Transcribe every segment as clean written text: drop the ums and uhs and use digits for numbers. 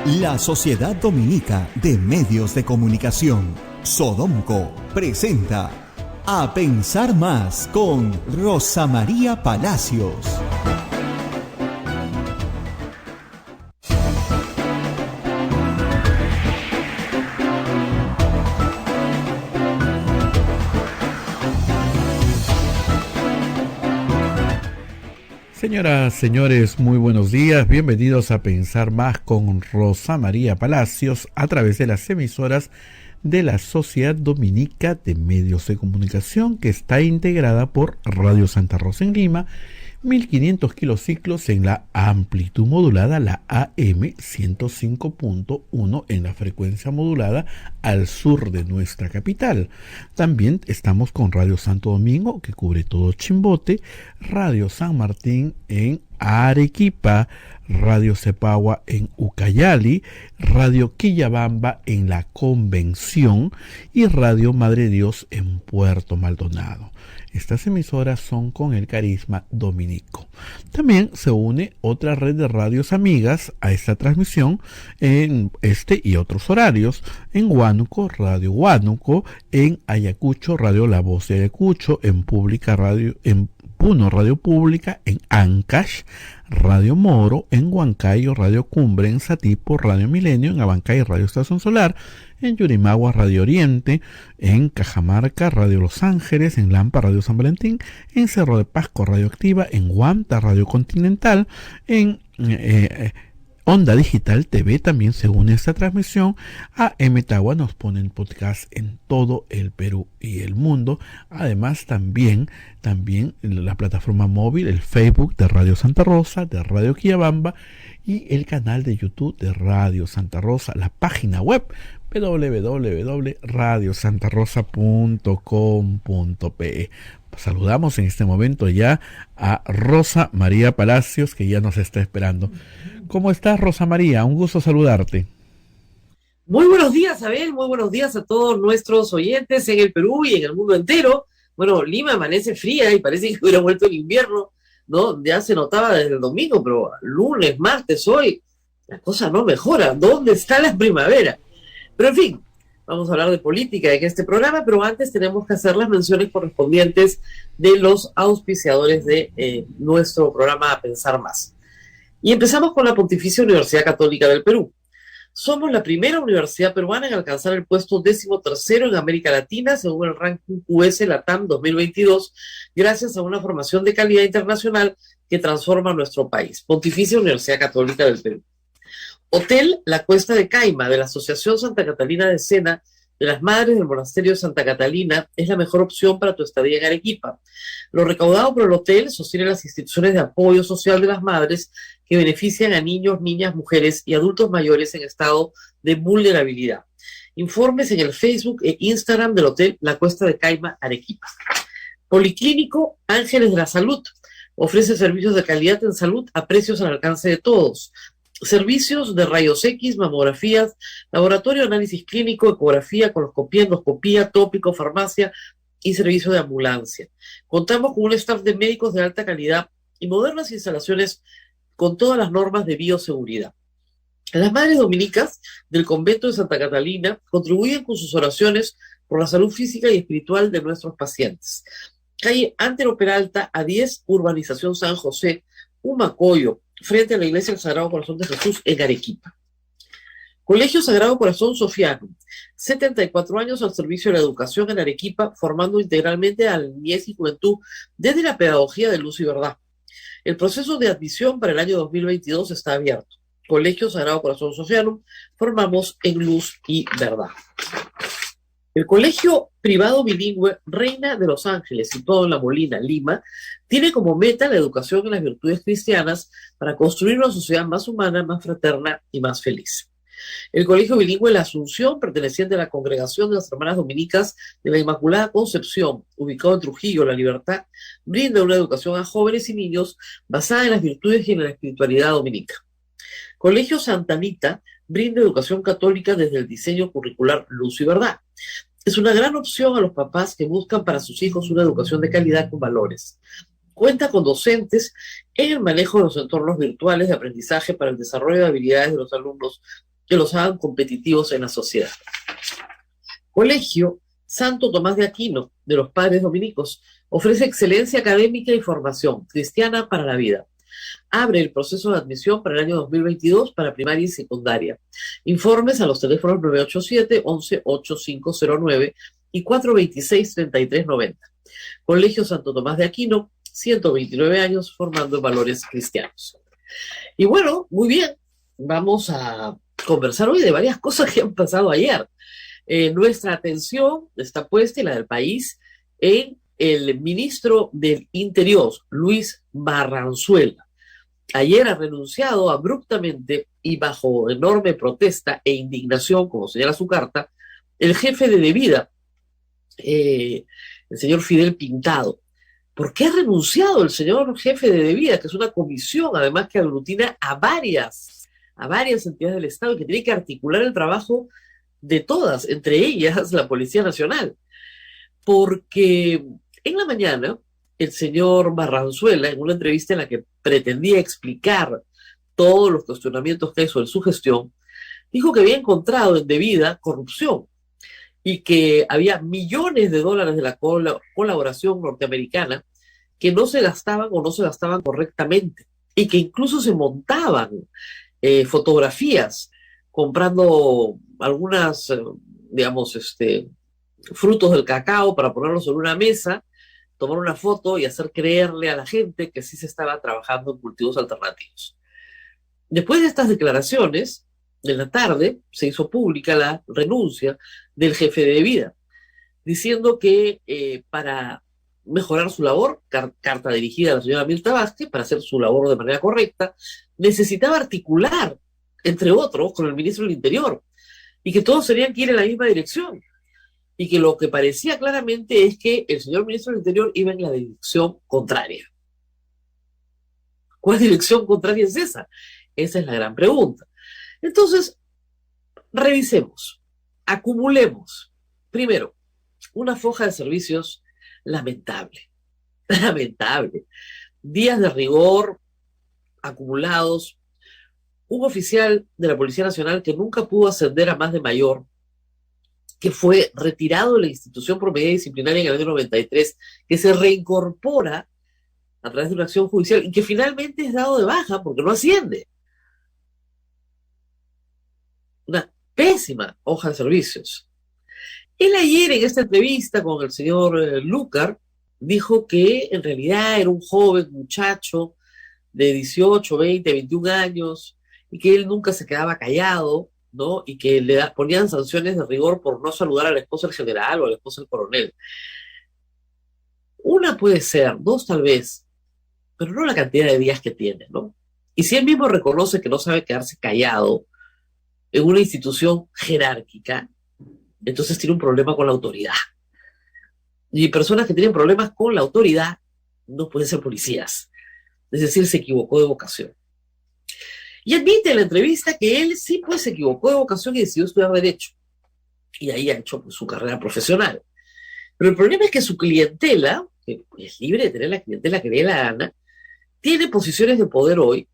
La Sociedad Dominica de Medios de Comunicación, Sodomco, presenta A Pensar Más con Rosa María Palacios. Señoras, señores, muy buenos días. Bienvenidos a Pensar Más con Rosa María Palacios a través de las emisoras de la Sociedad Dominica de Medios de Comunicación, que está integrada por Radio Santa Rosa en Lima, 1500 kilociclos en la amplitud modulada, la AM 105.1 en la frecuencia modulada al sur de nuestra capital. También estamos con Radio Santo Domingo, que cubre todo Chimbote, Radio San Martín en Arequipa, Radio Cepagua en Ucayali, Radio Quillabamba en La Convención y Radio Madre Dios en Puerto Maldonado. Estas emisoras son con el carisma dominico. También se une otra red de radios amigas a esta transmisión en este y otros horarios. En Huánuco, Radio Huánuco; en Ayacucho, Radio La Voz de Ayacucho; en Puno, Radio Pública; en Ancash, Radio Moro; en Huancayo, Radio Cumbre; en Satipo, Radio Milenio; en Abancay, Radio Estación Solar; en Yurimagua, Radio Oriente; en Cajamarca, Radio Los Ángeles; en Lampa, Radio San Valentín; en Cerro de Pasco, Radio Activa; en Huanta, Radio Continental; en Onda Digital TV también se une a esta transmisión. A Metagua nos ponen podcast en todo el Perú y el mundo. Además también la plataforma móvil, el Facebook de Radio Santa Rosa, de Radio Quillabamba y el canal de YouTube de Radio Santa Rosa, la página web www.radiosantarosa.com.pe. Saludamos en este momento ya a Rosa María Palacios, que ya nos está esperando. ¿Cómo estás, Rosa María? Un gusto saludarte. Muy buenos días, Abel. Muy buenos días a todos nuestros oyentes en el Perú y en el mundo entero. Bueno, Lima amanece fría y parece que hubiera vuelto el invierno, ¿no? Ya se notaba desde el domingo, pero lunes, martes, hoy, la cosa no mejora. ¿Dónde está la primavera? Pero en fin, vamos a hablar de política en este programa, pero antes tenemos que hacer las menciones correspondientes de los auspiciadores de nuestro programa A Pensar Más. Y empezamos con la Pontificia Universidad Católica del Perú. Somos la primera universidad peruana en alcanzar el puesto 13º en América Latina, según el ranking QS Latam 2022, gracias a una formación de calidad internacional que transforma nuestro país. Pontificia Universidad Católica del Perú. Hotel La Cuesta de Caima, de la Asociación Santa Catalina de Sena, de las Madres del Monasterio de Santa Catalina, es la mejor opción para tu estadía en Arequipa. Lo recaudado por el hotel sostiene las instituciones de apoyo social de las madres que benefician a niños, niñas, mujeres y adultos mayores en estado de vulnerabilidad. Informes en el Facebook e Instagram del Hotel La Cuesta de Caima, Arequipa. Policlínico Ángeles de la Salud ofrece servicios de calidad en salud a precios al alcance de todos. Servicios de rayos X, mamografías, laboratorio de análisis clínico, ecografía, coloscopía, endoscopía, tópico, farmacia y servicio de ambulancia. Contamos con un staff de médicos de alta calidad y modernas instalaciones con todas las normas de bioseguridad. Las Madres Dominicas del Convento de Santa Catalina contribuyen con sus oraciones por la salud física y espiritual de nuestros pacientes. Calle Antero Peralta, a 10, Urbanización San José, Humacoyo, frente a la Iglesia del Sagrado Corazón de Jesús en Arequipa. Colegio Sagrado Corazón Sofiano, 74 años al servicio de la educación en Arequipa, formando integralmente a la niñez y juventud desde la pedagogía de luz y verdad. El proceso de admisión para el año 2022 está abierto. Colegio Sagrado Corazón Sofiano, formamos en luz y verdad. El colegio privado bilingüe Reina de los Ángeles, situado en La Molina, Lima, tiene como meta la educación en las virtudes cristianas para construir una sociedad más humana, más fraterna y más feliz. El colegio bilingüe La Asunción, perteneciente a la Congregación de las Hermanas Dominicas de la Inmaculada Concepción, ubicado en Trujillo, La Libertad, brinda una educación a jóvenes y niños basada en las virtudes y en la espiritualidad dominica. Colegio Santa Anita brinda educación católica desde el diseño curricular Luz y Verdad. Es una gran opción a los papás que buscan para sus hijos una educación de calidad con valores. Cuenta con docentes en el manejo de los entornos virtuales de aprendizaje para el desarrollo de habilidades de los alumnos que los hagan competitivos en la sociedad. Colegio Santo Tomás de Aquino, de los Padres Dominicos, ofrece excelencia académica y formación cristiana para la vida. Abre el proceso de admisión para el año 2022 para primaria y secundaria. Informes a los teléfonos 987-11-8509 y 426-3390. Colegio Santo Tomás de Aquino, 129 años formando valores cristianos. Y bueno, muy bien, vamos a conversar hoy de varias cosas que han pasado ayer. Nuestra atención está puesta, y la del país, en el ministro del Interior, Luis Barranzuela. Ayer ha renunciado abruptamente y bajo enorme protesta e indignación, como señala su carta, el jefe de Devida, el señor Fidel Pintado. ¿Por qué ha renunciado el señor jefe de Devida, que es una comisión, además, que aglutina a varias entidades del Estado y que tiene que articular el trabajo de todas, entre ellas la Policía Nacional? Porque en la mañana el señor Barranzuela, en una entrevista en la que pretendía explicar todos los cuestionamientos que hizo en su gestión, dijo que había encontrado en Devida corrupción y que había millones de dólares de la colaboración norteamericana que no se gastaban o no se gastaban correctamente, y que incluso se montaban fotografías comprando algunas, frutos del cacao para ponerlos sobre una mesa, tomar una foto y hacer creerle a la gente que sí se estaba trabajando en cultivos alternativos. Después de estas declaraciones, en la tarde se hizo pública la renuncia del jefe de Devida, diciendo que para mejorar su labor, carta dirigida a la señora Mirta Vázquez, para hacer su labor de manera correcta, necesitaba articular, entre otros, con el ministro del Interior, y que todos serían que ir en la misma dirección, y que lo que parecía claramente es que el señor ministro del Interior iba en la dirección contraria. ¿Cuál dirección contraria es esa? Esa es la gran pregunta. Entonces, revisemos, acumulemos. Primero, una foja de servicios lamentable. Días de rigor acumulados. Un oficial de la Policía Nacional que nunca pudo ascender a más de mayor, que fue retirado de la institución por medida disciplinaria en el año 93, que se reincorpora a través de una acción judicial y que finalmente es dado de baja porque no asciende. Una pésima hoja de servicios. Él ayer, en esta entrevista con el señor Lucar, dijo que en realidad era un joven muchacho de 18, 20, 21 años y que él nunca se quedaba callado, ¿no? Y que le ponían sanciones de rigor por no saludar a la esposa del general o a la esposa del coronel. Una puede ser, dos tal vez, pero no la cantidad de días que tiene, ¿no? Y si él mismo reconoce que no sabe quedarse callado en una institución jerárquica, entonces tiene un problema con la autoridad. Y personas que tienen problemas con la autoridad no pueden ser policías. Es decir, se equivocó de vocación. Y admite en la entrevista que él sí pues se equivocó de vocación y decidió estudiar Derecho. Y ahí ha hecho pues, su carrera profesional. Pero el problema es que su clientela, que es libre de tener la clientela que le dé la gana, tiene posiciones de poder hoy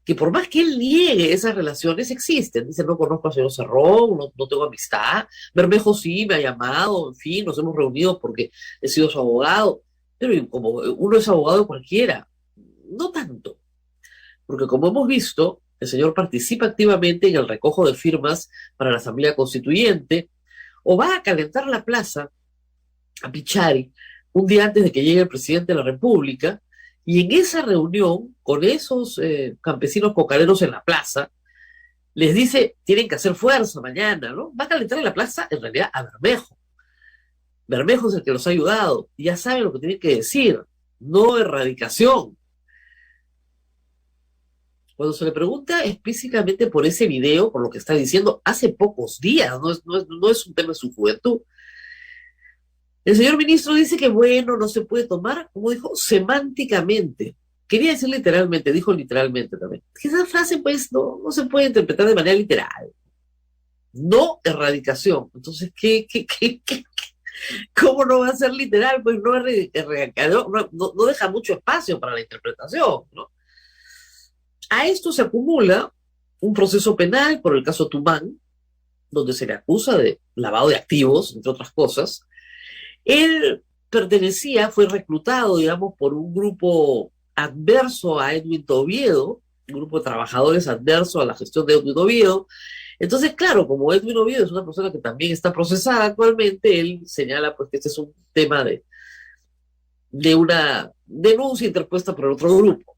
que por más que él niegue esas relaciones, existen. Dice, no conozco al señor Cerrón, no tengo amistad. Bermejo sí me ha llamado, en fin, nos hemos reunido porque he sido su abogado. Pero como uno es abogado de cualquiera, no tanto. Porque como hemos visto, el señor participa activamente en el recojo de firmas para la Asamblea Constituyente, o va a calentar la plaza a Pichari un día antes de que llegue el presidente de la República, y en esa reunión con esos campesinos cocareros en la plaza, les dice, tienen que hacer fuerza mañana, ¿no? Va a calentar en la plaza, en realidad, a Bermejo. Bermejo es el que los ha ayudado, y ya saben lo que tienen que decir, no erradicación. Cuando se le pregunta explícitamente por ese video, por lo que está diciendo, hace pocos días, no es un tema de su juventud, el señor ministro dice que bueno, no se puede tomar, como dijo, semánticamente. Quería decir literalmente, dijo literalmente también. Que esa frase pues no se puede interpretar de manera literal. No erradicación. Entonces, ¿cómo no va a ser literal? Pues no deja mucho espacio para la interpretación, ¿no? A esto se acumula un proceso penal por el caso Tumán, donde se le acusa de lavado de activos, entre otras cosas. Él fue reclutado, digamos, por un grupo adverso a Edwin Oviedo, un grupo de trabajadores adverso a la gestión de Edwin Oviedo. Entonces, claro, como Edwin Oviedo es una persona que también está procesada actualmente, él señala pues que este es un tema de una denuncia interpuesta por otro grupo.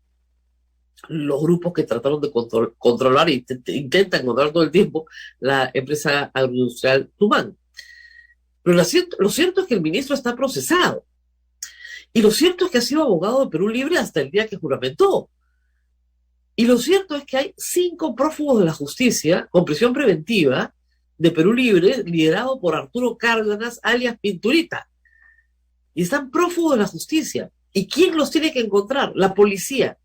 Los grupos que trataron de controlar e intentan controlar todo el tiempo la empresa agroindustrial Tumán. Pero lo cierto es que el ministro está procesado. Y lo cierto es que ha sido abogado de Perú Libre hasta el día que juramentó. Y lo cierto es que hay 5 prófugos de la justicia con prisión preventiva de Perú Libre, liderado por Arturo Cárdenas, alias Pinturita. Y están prófugos de la justicia. ¿Y quién los tiene que encontrar? La policía.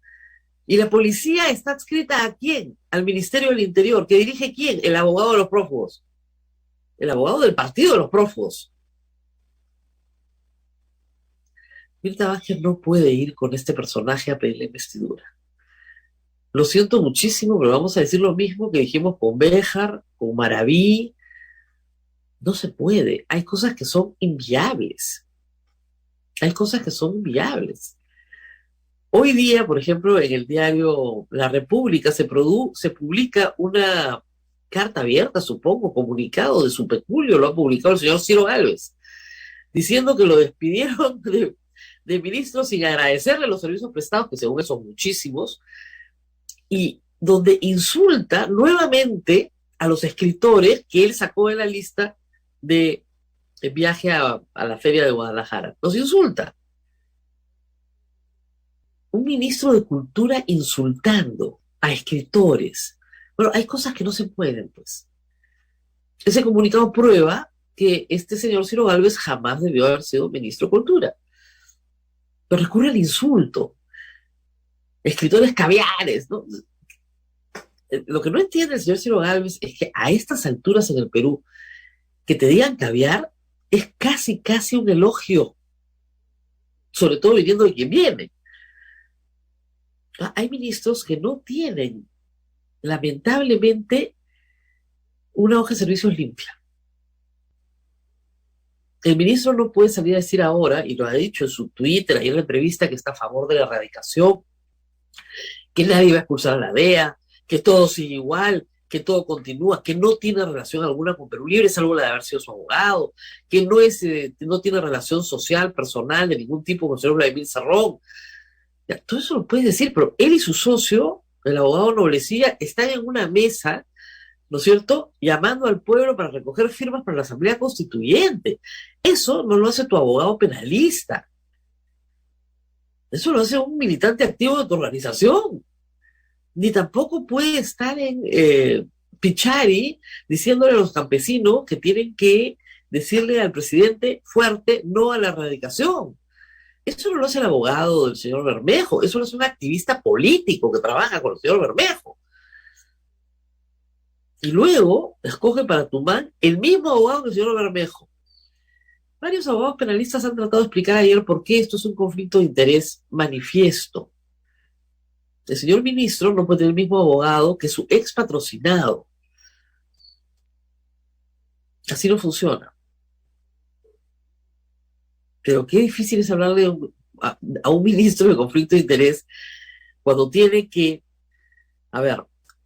¿Y la policía está adscrita a quién? Al Ministerio del Interior. ¿Que dirige quién? El abogado de los prófugos. El abogado del partido de los prófugos. Mirta Vázquez no puede ir con este personaje a pedir la investidura. Lo siento muchísimo, pero vamos a decir lo mismo que dijimos con Béjar, con Maraví. No se puede. Hay cosas que son inviables. Hay cosas que son inviables. Hoy día, por ejemplo, en el diario La República se publica una carta abierta, supongo, comunicado de su peculio, lo ha publicado el señor Ciro Gálvez, diciendo que lo despidieron de ministro sin agradecerle los servicios prestados, que según eso son muchísimos, y donde insulta nuevamente a los escritores que él sacó de la lista de viaje a la feria de Guadalajara. Los insulta. Un ministro de Cultura insultando a escritores. Bueno, hay cosas que no se pueden, pues. Ese comunicado prueba que este señor Ciro Gálvez jamás debió haber sido ministro de Cultura. Pero recurre al insulto. Escritores caviares, ¿no? Lo que no entiende el señor Ciro Gálvez es que a estas alturas en el Perú, que te digan caviar es casi un elogio, sobre todo viniendo de quien viene. Hay ministros que no tienen, lamentablemente, una hoja de servicios limpia. El ministro no puede salir a decir ahora, y lo ha dicho en su Twitter, ahí en la entrevista, que está a favor de la erradicación, que nadie va a expulsar a la DEA, que todo sigue igual, que todo continúa, que no tiene relación alguna con Perú Libre, salvo la de haber sido su abogado, que no tiene relación social, personal, de ningún tipo con el señor Vladimir Cerrón. Ya, todo eso lo puedes decir, pero él y su socio, el abogado Noblecilla, están en una mesa, ¿no es cierto?, llamando al pueblo para recoger firmas para la Asamblea Constituyente. Eso no lo hace tu abogado penalista. Eso lo hace un militante activo de tu organización. Ni tampoco puede estar en Pichari diciéndole a los campesinos que tienen que decirle al presidente fuerte no a la erradicación. Eso no lo hace el abogado del señor Bermejo, eso lo hace un activista político que trabaja con el señor Bermejo. Y luego escoge para Tumán el mismo abogado que el señor Bermejo. Varios abogados penalistas han tratado de explicar ayer por qué esto es un conflicto de interés manifiesto. El señor ministro no puede tener el mismo abogado que su ex patrocinado. Así no funciona. Pero qué difícil es hablarle a un ministro de conflicto de interés cuando tiene que,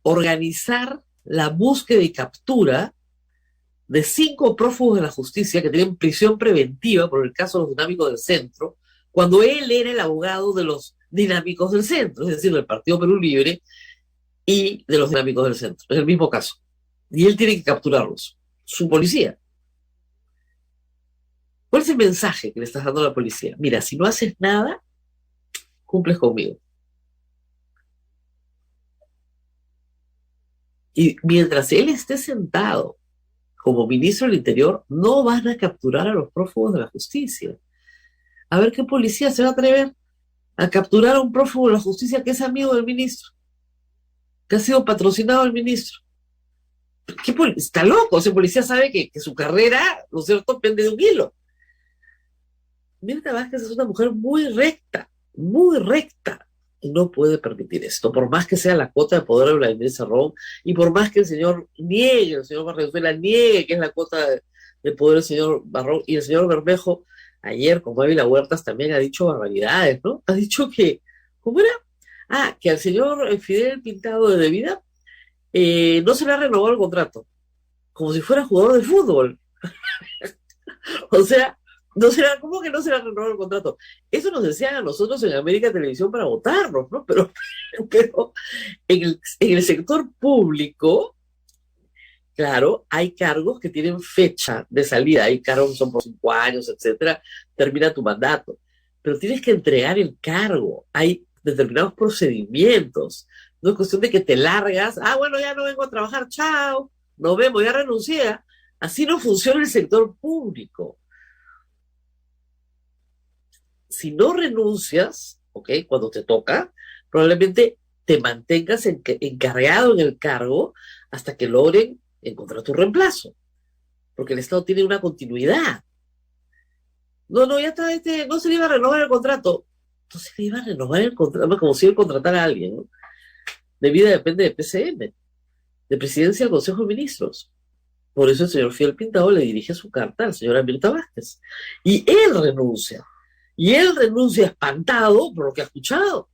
organizar la búsqueda y captura de 5 prófugos de la justicia que tienen prisión preventiva por el caso de los dinámicos del centro, cuando él era el abogado de los dinámicos del centro, es decir, del Partido Perú Libre y de los dinámicos del centro, es el mismo caso. Y él tiene que capturarlos, su policía. ¿Cuál es el mensaje que le estás dando a la policía? Mira, si no haces nada, cumples conmigo. Y mientras él esté sentado como ministro del Interior, no van a capturar a los prófugos de la justicia. A ver qué policía se va a atrever a capturar a un prófugo de la justicia que es amigo del ministro, que ha sido patrocinado del ministro. Está loco, ese policía sabe que su carrera, ¿no es cierto?, pende de un hilo. Mirta Vázquez es una mujer muy recta, muy recta. no puede permitir esto, por más que sea la cuota de poder de Vladimir Cerrón, y por más que el señor Valenzuela niegue que es la cuota de poder del señor Barrón, y el señor Bermejo, ayer, como Ávila Huertas, también ha dicho barbaridades, ¿no? Ha dicho que, ¿cómo era? Ah, que al señor Fidel Pintado de Vida no se le ha renovado el contrato, como si fuera jugador de fútbol. O sea, ¿cómo que no se le ha renovado el contrato? Eso nos decían a nosotros en América Televisión para votarnos, ¿no? Pero en el sector público, claro, hay cargos que tienen fecha de salida, hay cargos que son por 5 años, etcétera, termina tu mandato, pero tienes que entregar el cargo, hay determinados procedimientos, no es cuestión de que te largas, bueno, ya no vengo a trabajar, chao, nos vemos, ya renuncié, así no funciona el sector público. Si no renuncias, ¿ok? Cuando te toca, probablemente te mantengas encargado en el cargo hasta que logren encontrar tu reemplazo, porque el Estado tiene una continuidad. No, ya está, no se le iba a renovar el contrato. No se le iba a renovar el contrato, como si él contratara a alguien, ¿no? De vida depende de PCM, de Presidencia del Consejo de Ministros. Por eso el señor Fidel Pintado le dirige su carta al señor Amirta Vázquez. Y él renuncia. Y él renuncia espantado por lo que ha escuchado.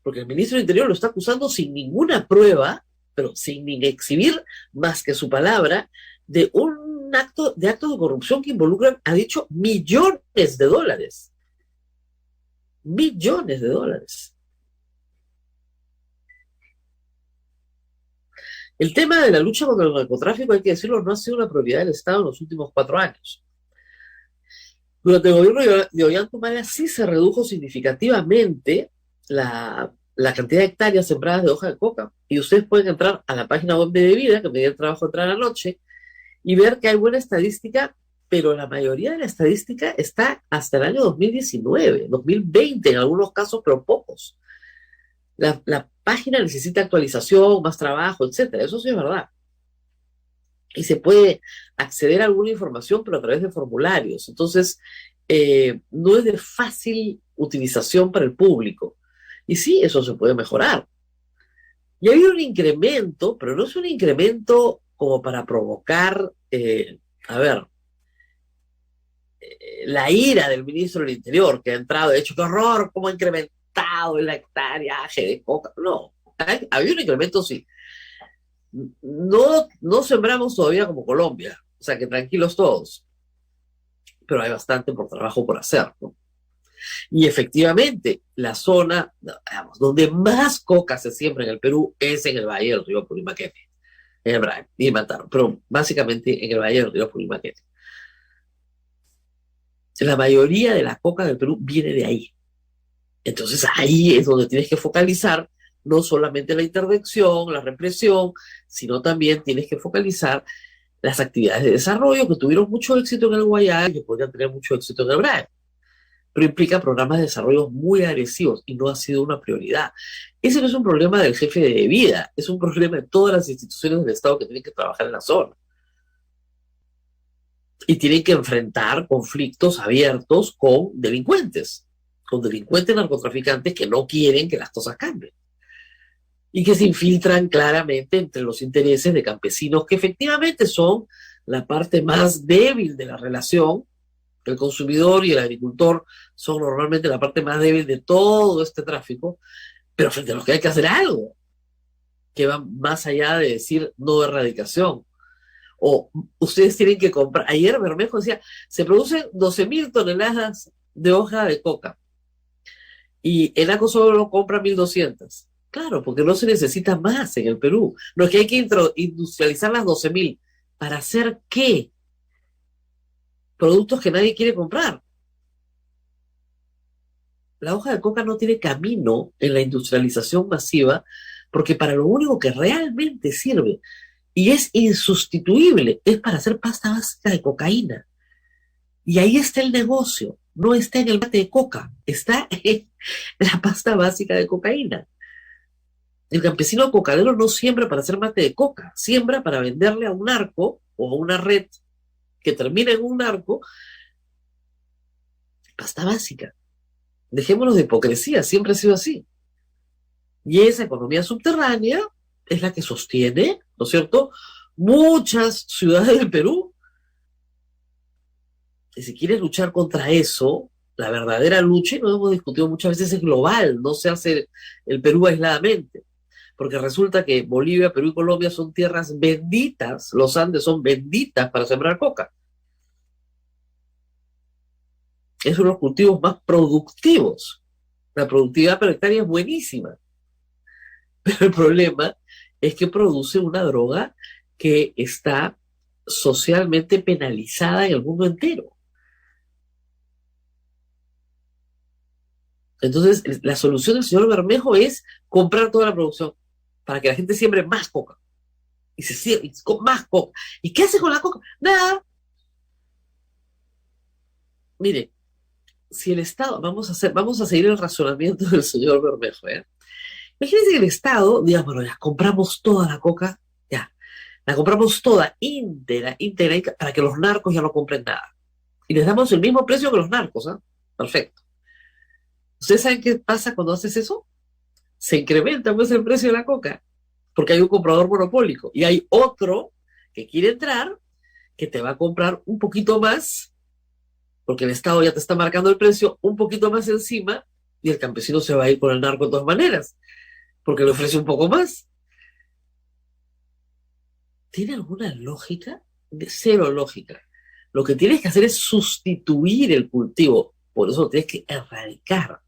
Porque el ministro del Interior lo está acusando sin ninguna prueba, pero sin ni exhibir más que su palabra, de un acto de corrupción que involucran, ha dicho, millones de dólares. Millones de dólares. El tema de la lucha contra el narcotráfico, hay que decirlo, no ha sido una prioridad del Estado en los últimos 4 años. Durante el gobierno de Ollanta Humala sí se redujo significativamente la cantidad de hectáreas sembradas de hoja de coca. Y ustedes pueden entrar a la página web de Vida, que me dio el trabajo de entrar anoche, y ver que hay buena estadística, pero la mayoría de la estadística está hasta el año 2019, 2020 en algunos casos, pero pocos. La página necesita actualización, más trabajo, etcétera. Eso sí es verdad. Y se puede acceder a alguna información, pero a través de formularios. Entonces, no es de fácil utilización para el público. Y sí, eso se puede mejorar. Y hay un incremento, pero no es un incremento como para provocar, la ira del ministro del Interior, que ha entrado, de hecho, qué horror, cómo ha incrementado el hectáreaje de coca. No, había un incremento, sí. No sembramos todavía como Colombia, o sea que tranquilos todos, pero hay bastante trabajo por hacer, ¿no? Y efectivamente, la zona, digamos, donde más coca se siembra en el Perú es en el Valle del Río Apurimaquete, en el Braille, y Mataron, pero básicamente en el Valle del Río Apurimaquete. La mayoría de la coca del Perú viene de ahí. Entonces ahí es donde tienes que focalizar no solamente la interdicción, la represión, sino también tienes que focalizar las actividades de desarrollo que tuvieron mucho éxito en el Guayas y que podrían tener mucho éxito en el Braille. Pero implica programas de desarrollo muy agresivos y no ha sido una prioridad. Ese no es un problema del jefe de Vida, es un problema de todas las instituciones del Estado que tienen que trabajar en la zona. Y tienen que enfrentar conflictos abiertos con delincuentes narcotraficantes que no quieren que las cosas cambien. Y que se infiltran claramente entre los intereses de campesinos que efectivamente son la parte más débil de la relación. El consumidor y el agricultor son normalmente la parte más débil de todo este tráfico, pero frente a los que hay que hacer algo, que va más allá de decir no erradicación. O ustedes tienen que comprar. Ayer Bermejo decía, se producen 12.000 toneladas de hoja de coca y Enaco solo compra 1.200. Claro, porque no se necesita más en el Perú. No es que hay que industrializar las 12.000. ¿Para hacer qué? Productos que nadie quiere comprar. La hoja de coca no tiene camino en la industrialización masiva porque para lo único que realmente sirve y es insustituible es para hacer pasta básica de cocaína. Y ahí está el negocio. No está en el mate de coca, está en la pasta básica de cocaína. El campesino cocalero no siembra para hacer mate de coca, siembra para venderle a un narco o a una red que termina en un narco pasta básica. Dejémonos de hipocresía, siempre ha sido así. Y esa economía subterránea es la que sostiene, ¿no es cierto?, muchas ciudades del Perú. Y si quieres luchar contra eso, la verdadera lucha, y lo hemos discutido muchas veces, es global, no se hace el Perú aisladamente. Porque resulta que Bolivia, Perú y Colombia son tierras benditas, los Andes son benditas para sembrar coca. Es uno de los cultivos más productivos. La productividad per hectárea es buenísima. Pero el problema es que produce una droga que está socialmente penalizada en el mundo entero. Entonces, la solución del señor Bermejo es comprar toda la producción para que la gente siembre más coca. Y se siembre más coca. ¿Y qué hace con la coca? Nada. Mire, si el Estado, vamos a seguir el razonamiento del señor Bermejo, ¿eh? Imagínense que el Estado diga, bueno, ya compramos toda la coca, ya, la compramos toda, íntegra, para que los narcos ya no compren nada. Y les damos el mismo precio que los narcos, ¿ah? Perfecto. ¿Ustedes saben qué pasa cuando haces eso? Se incrementa pues el precio de la coca, porque hay un comprador monopólico y hay otro que quiere entrar, que te va a comprar un poquito más, porque el Estado ya te está marcando el precio un poquito más encima, y el campesino se va a ir con el narco de todas maneras, porque le ofrece un poco más. ¿Tiene alguna lógica? De cero lógica. Lo que tienes que hacer es sustituir el cultivo, por eso lo tienes que erradicar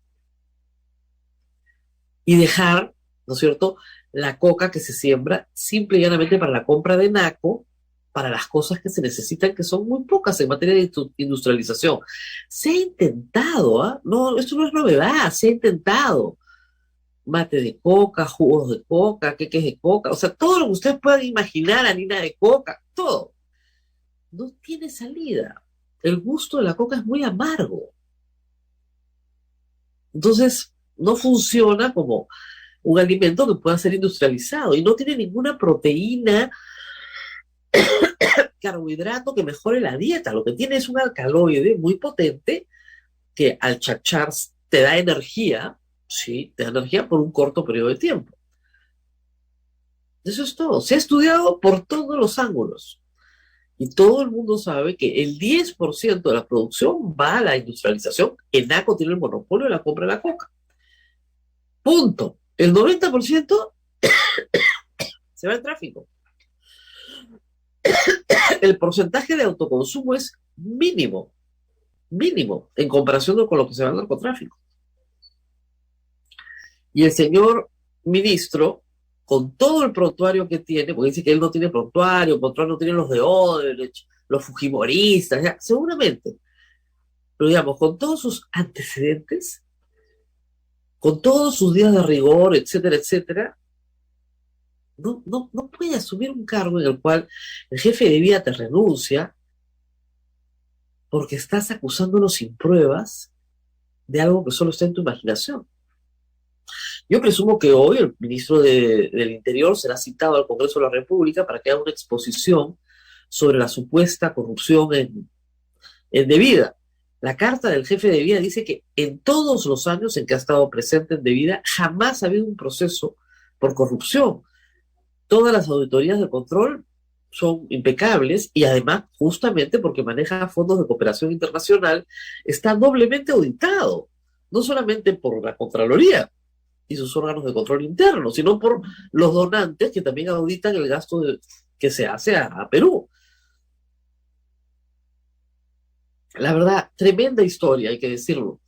y dejar, ¿no es cierto?, la coca que se siembra simple y llanamente para la compra de naco, para las cosas que se necesitan, que son muy pocas en materia de industrialización. Se ha intentado, ¿eh? No, esto no es novedad, se ha intentado. Mate de coca, jugos de coca, queques de coca, o sea, todo lo que ustedes puedan imaginar, harina de coca, todo. No tiene salida. El gusto de la coca es muy amargo. Entonces, no funciona como un alimento que pueda ser industrializado y no tiene ninguna proteína, carbohidrato que mejore la dieta. Lo que tiene es un alcaloide muy potente que al chachar te da energía, ¿sí? Te da energía por un corto periodo de tiempo. Eso es todo. Se ha estudiado por todos los ángulos. Y todo el mundo sabe que el 10% de la producción va a la industrialización. ENACO tiene el monopolio de la compra de la coca. Punto. El 90% se va al tráfico. El porcentaje de autoconsumo es mínimo, mínimo, en comparación con lo que se va al narcotráfico. Y el señor ministro, con todo el prontuario que tiene, porque dice que él no tiene prontuario no tiene los de Odebrecht, los fujimoristas, ya, seguramente. Pero digamos, con todos sus antecedentes, con todos sus días de rigor, etcétera, etcétera, no puede asumir un cargo en el cual el jefe de vía te renuncia porque estás acusándolo sin pruebas de algo que solo está en tu imaginación. Yo presumo que hoy el ministro del Interior será citado al Congreso de la República para que haga una exposición sobre la supuesta corrupción en Devida. La carta del jefe de Devida dice que en todos los años en que ha estado presente en Devida jamás ha habido un proceso por corrupción. Todas las auditorías de control son impecables y además, justamente porque maneja fondos de cooperación internacional, está doblemente auditado, no solamente por la Contraloría y sus órganos de control interno, sino por los donantes que también auditan el gasto que se hace a Perú. La verdad, tremenda historia, hay que decirlo,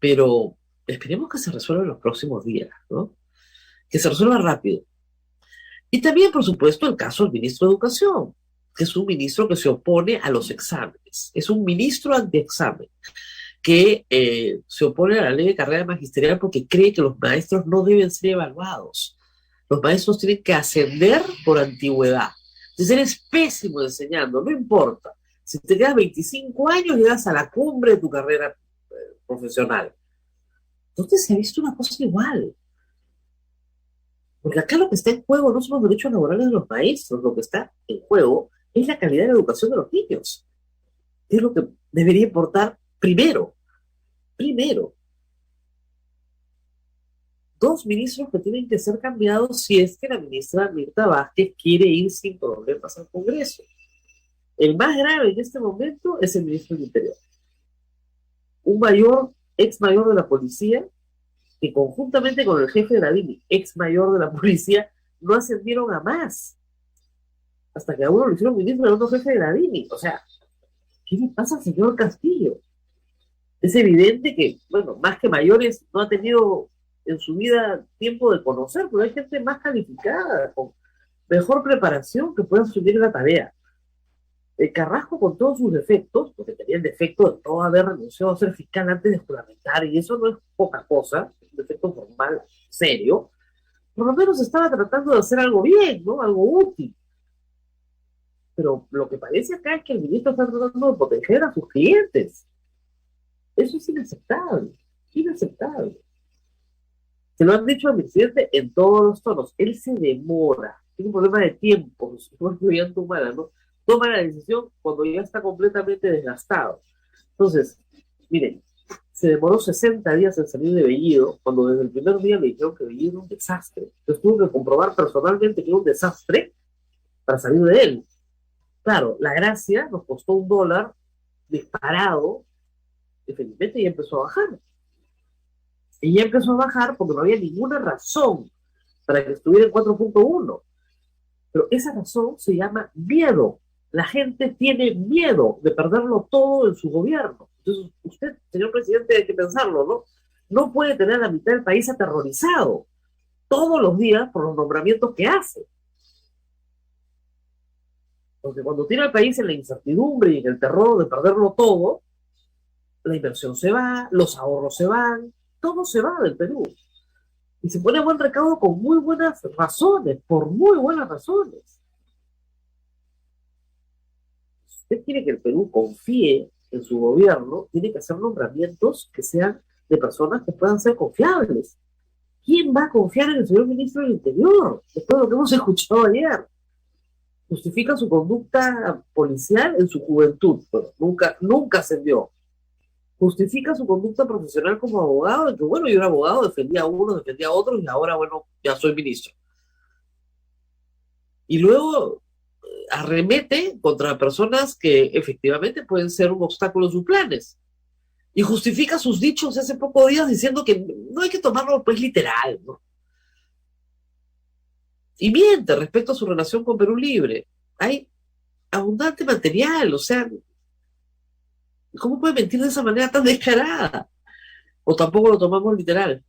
pero esperemos que se resuelva en los próximos días, ¿no? Que se resuelva rápido. Y también, por supuesto, el caso del ministro de Educación, que es un ministro que se opone a los exámenes, es un ministro antiexamen, que se opone a la ley de carrera magisterial porque cree que los maestros no deben ser evaluados. Los maestros tienen que ascender por antigüedad. Entonces eres pésimo enseñando, no importa. Si te quedas 25 años, llegas a la cumbre de tu carrera profesional. Entonces se ha visto una cosa igual. Porque acá lo que está en juego no son los derechos laborales de los maestros, lo que está en juego es la calidad de la educación de los niños. Es lo que debería importar primero. dos ministros que tienen que ser cambiados si es que la ministra Mirta Vázquez quiere ir sin problemas al Congreso. El más grave en este momento es el ministro del Interior. Un mayor, ex mayor de la policía, que conjuntamente con el jefe de la DINI, ex mayor de la policía, no ascendieron a más. Hasta que a uno lo hicieron ministro y al otro jefe de la DINI. O sea, ¿qué le pasa al señor Castillo? Es evidente que, bueno, más que mayores, no ha tenido en su vida tiempo de conocer, pero hay gente más calificada, con mejor preparación, que puede asumir la tarea. Carrasco, con todos sus defectos, porque tenía el defecto de no haber renunciado a ser fiscal antes de juramentar, y eso no es poca cosa, es un defecto formal serio, por lo menos estaba tratando de hacer algo bien, ¿no? Algo útil. Pero lo que parece acá es que el ministro está tratando de proteger a sus clientes. Eso es inaceptable, inaceptable. Se lo han dicho al presidente en todos los tonos. Él se demora, tiene un problema de tiempo, ¿no? Toma la decisión cuando ya está completamente desgastado. Entonces, miren, se demoró 60 días en salir de Bellido, cuando desde el primer día le dijeron que Bellido era un desastre. Entonces tuvo que comprobar personalmente que era un desastre para salir de él. Claro, la gracia nos costó $1 disparado, y felizmente ya empezó a bajar. Y ya empezó a bajar porque no había ninguna razón para que estuviera en 4.1. Pero esa razón se llama miedo. La gente tiene miedo de perderlo todo en su gobierno. Entonces, usted, señor presidente, hay que pensarlo, ¿no? No puede tener a la mitad del país aterrorizado todos los días por los nombramientos que hace. Porque cuando tiene al país en la incertidumbre y en el terror de perderlo todo, la inversión se va, los ahorros se van, todo se va del Perú. Y se pone a buen recaudo con muy buenas razones, por muy buenas razones. Si usted quiere que el Perú confíe en su gobierno, tiene que hacer nombramientos que sean de personas que puedan ser confiables. ¿Quién va a confiar en el señor ministro del Interior? Después de lo que hemos escuchado ayer. Justifica su conducta policial en su juventud, pero nunca ascendió. Justifica su conducta profesional como abogado, en que, bueno, yo era abogado, defendía a unos, defendía a otros, y ahora, bueno, ya soy ministro. Y luego arremete contra personas que efectivamente pueden ser un obstáculo en sus planes. Y justifica sus dichos hace pocos días diciendo que no hay que tomarlo pues literal, ¿no? Y miente respecto a su relación con Perú Libre. Hay abundante material, o sea, ¿cómo puede mentir de esa manera tan descarada? O tampoco lo tomamos literal.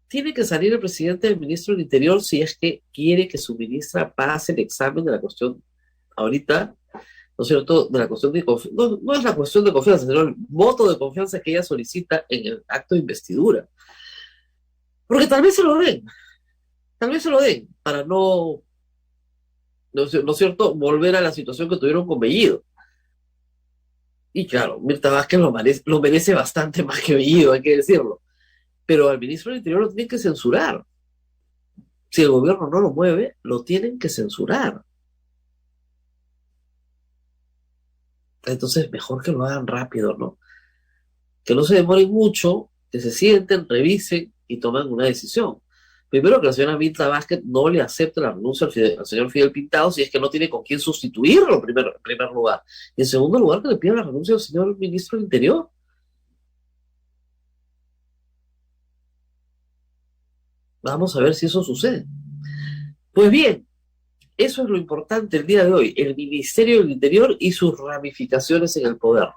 Tiene que salir el presidente del ministro del Interior si es que quiere que su ministra pase el examen de la cuestión ahorita, ¿no es cierto?, de la cuestión de confianza. No es la cuestión de confianza, sino el voto de confianza que ella solicita en el acto de investidura. Porque tal vez se lo den, para ¿no es cierto?, volver a la situación que tuvieron con Bellido. Y claro, Mirta Vázquez lo merece bastante más que Bellido, hay que decirlo. Pero al ministro del Interior lo tienen que censurar. Si el gobierno no lo mueve, lo tienen que censurar. Entonces, mejor que lo hagan rápido, ¿no? Que no se demoren mucho, que se sienten, revisen y tomen una decisión. Primero, que la señora Mirta Vázquez no le acepte la renuncia al señor Fidel Pintado si es que no tiene con quién sustituirlo en primer lugar. Y en segundo lugar, que le pida la renuncia al señor ministro del Interior. Vamos a ver si eso sucede. Pues bien, eso es lo importante el día de hoy, el Ministerio del Interior y sus ramificaciones en el poder.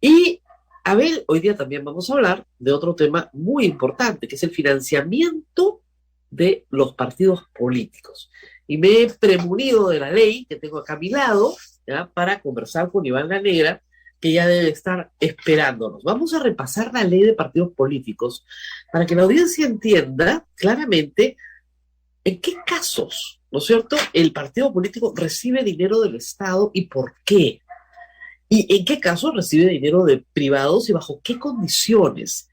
Y, a ver, hoy día también vamos a hablar de otro tema muy importante, que es el financiamiento de los partidos políticos. Y me he premunido de la ley que tengo acá a mi lado, ¿ya?, para conversar con Iván La Negra, que ya debe estar esperándonos. Vamos a repasar la ley de partidos políticos para que la audiencia entienda claramente en qué casos, ¿no es cierto?, el partido político recibe dinero del Estado y por qué. Y en qué casos recibe dinero de privados y bajo qué condiciones.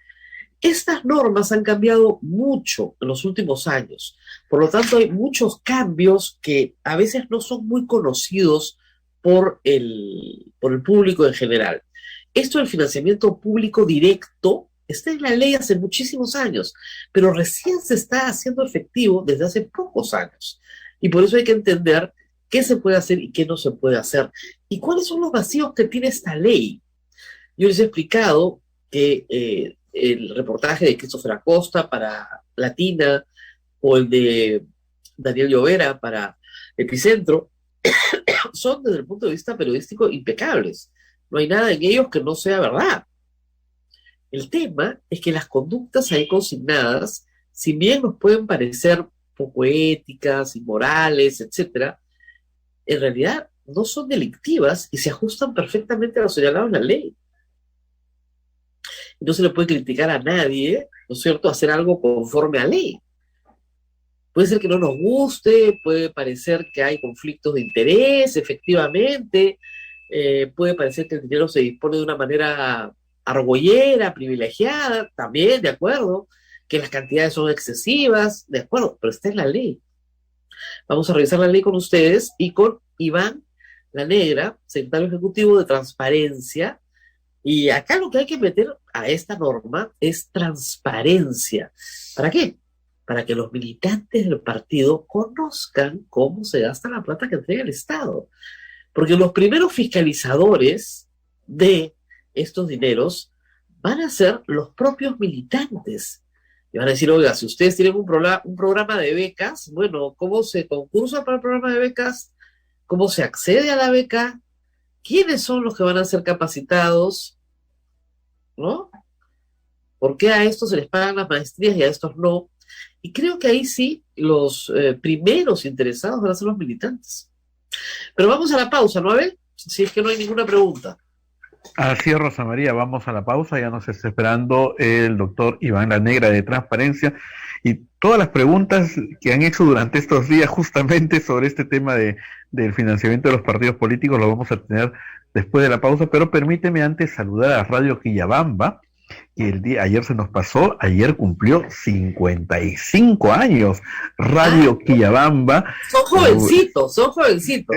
Estas normas han cambiado mucho en los últimos años. Por lo tanto, hay muchos cambios que a veces no son muy conocidos por el público en general. Esto del financiamiento público directo está en la ley hace muchísimos años, pero recién se está haciendo efectivo desde hace pocos años. Y por eso hay que entender qué se puede hacer y qué no se puede hacer. ¿Y cuáles son los vacíos que tiene esta ley? Yo les he explicado que el reportaje de Christopher Acosta para Latina o el de Daniel Llovera para Epicentro son desde el punto de vista periodístico impecables. No hay nada en ellos que no sea verdad. El tema es que las conductas ahí consignadas, si bien nos pueden parecer poco éticas, inmorales, etcétera, en realidad no son delictivas y se ajustan perfectamente a lo señalado en la ley. Y no se le puede criticar a nadie, ¿no es cierto?, hacer algo conforme a ley. Puede ser que no nos guste, puede parecer que hay conflictos de interés, efectivamente, puede parecer que el dinero se dispone de una manera argollera, privilegiada, también, de acuerdo, que las cantidades son excesivas, de acuerdo, pero está en la ley. Vamos a revisar la ley con ustedes y con Iván La Negra, secretario ejecutivo de Transparencia, y acá lo que hay que meter a esta norma es transparencia. ¿Para qué? Para que los militantes del partido conozcan cómo se gasta la plata que entrega el Estado. Porque los primeros fiscalizadores de estos dineros van a ser los propios militantes. Y van a decir, oiga, si ustedes tienen un programa de becas, bueno, ¿cómo se concursa para el programa de becas? ¿Cómo se accede a la beca? ¿Quiénes son los que van a ser capacitados? ¿No? ¿Por qué a estos se les pagan las maestrías y a estos no? Y creo que ahí sí los primeros interesados van a ser los militantes. Pero vamos a la pausa, ¿no, Abel? Si es que no hay ninguna pregunta. Así es, Rosa María, vamos a la pausa, ya nos está esperando el doctor Iván La Negra de Transparencia y todas las preguntas que han hecho durante estos días justamente sobre este tema del financiamiento de los partidos políticos lo vamos a tener después de la pausa, pero permíteme antes saludar a Radio Quillabamba, que ayer se nos pasó, ayer cumplió 55 años, Radio Quillabamba. Son jovencitos, son jovencitos.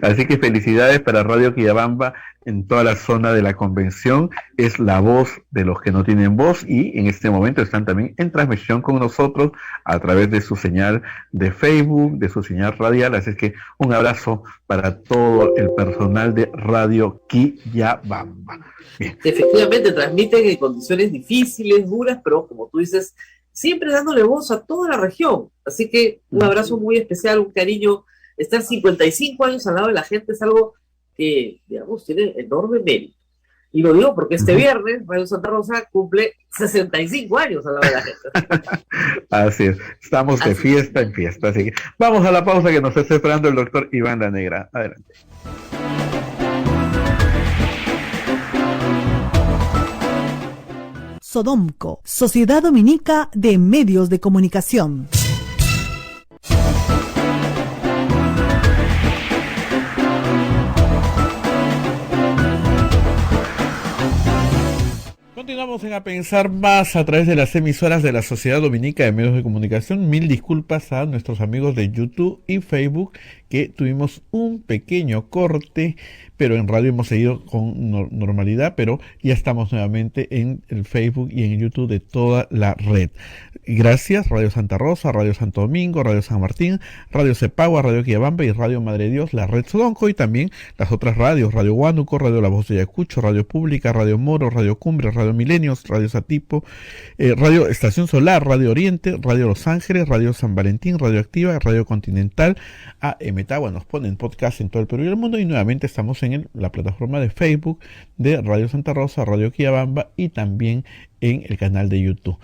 Así que felicidades para Radio Quillabamba en toda la zona de la convención, es la voz de los que no tienen voz y en este momento están también en transmisión con nosotros a través de su señal de Facebook, de su señal radial, así que un abrazo para todo el personal de Radio Quillabamba. Bien. Efectivamente transmiten en condiciones difíciles, duras, pero como tú dices, siempre dándole voz a toda la región, así que un abrazo muy especial, un cariño. Estar 55 años al lado de la gente es algo que, digamos, tiene enorme mérito. Y lo digo porque este viernes Radio Santa Rosa cumple 65 años al lado de la gente. Así es, estamos de fiesta en fiesta. Así que vamos a la pausa que nos está esperando el doctor Iván La Negra. Adelante. Sodomco, Sociedad Dominica de Medios de Comunicación. Continuamos en A Pensar Más a través de las emisoras de la Sociedad Dominica de Medios de Comunicación. Mil disculpas a nuestros amigos de YouTube y Facebook que tuvimos un pequeño corte, pero en radio hemos seguido con normalidad, pero ya estamos nuevamente en el Facebook y en YouTube de toda la red. Gracias, Radio Santa Rosa, Radio Santo Domingo, Radio San Martín, Radio Cepagua, Radio Quillabamba y Radio Madre de Dios, la red Sodomco y también las otras radios, Radio Huánuco, Radio La Voz de Ayacucho, Radio Pública, Radio Moro, Radio Cumbre, Radio Milenios, Radio Satipo, Radio Estación Solar, Radio Oriente, Radio Los Ángeles, Radio San Valentín, Radio Activa, Radio Continental, AM Tagua, nos ponen podcast en todo el Perú y el mundo y nuevamente estamos en la plataforma de Facebook de Radio Santa Rosa, Radio Quillabamba y también en el canal de YouTube.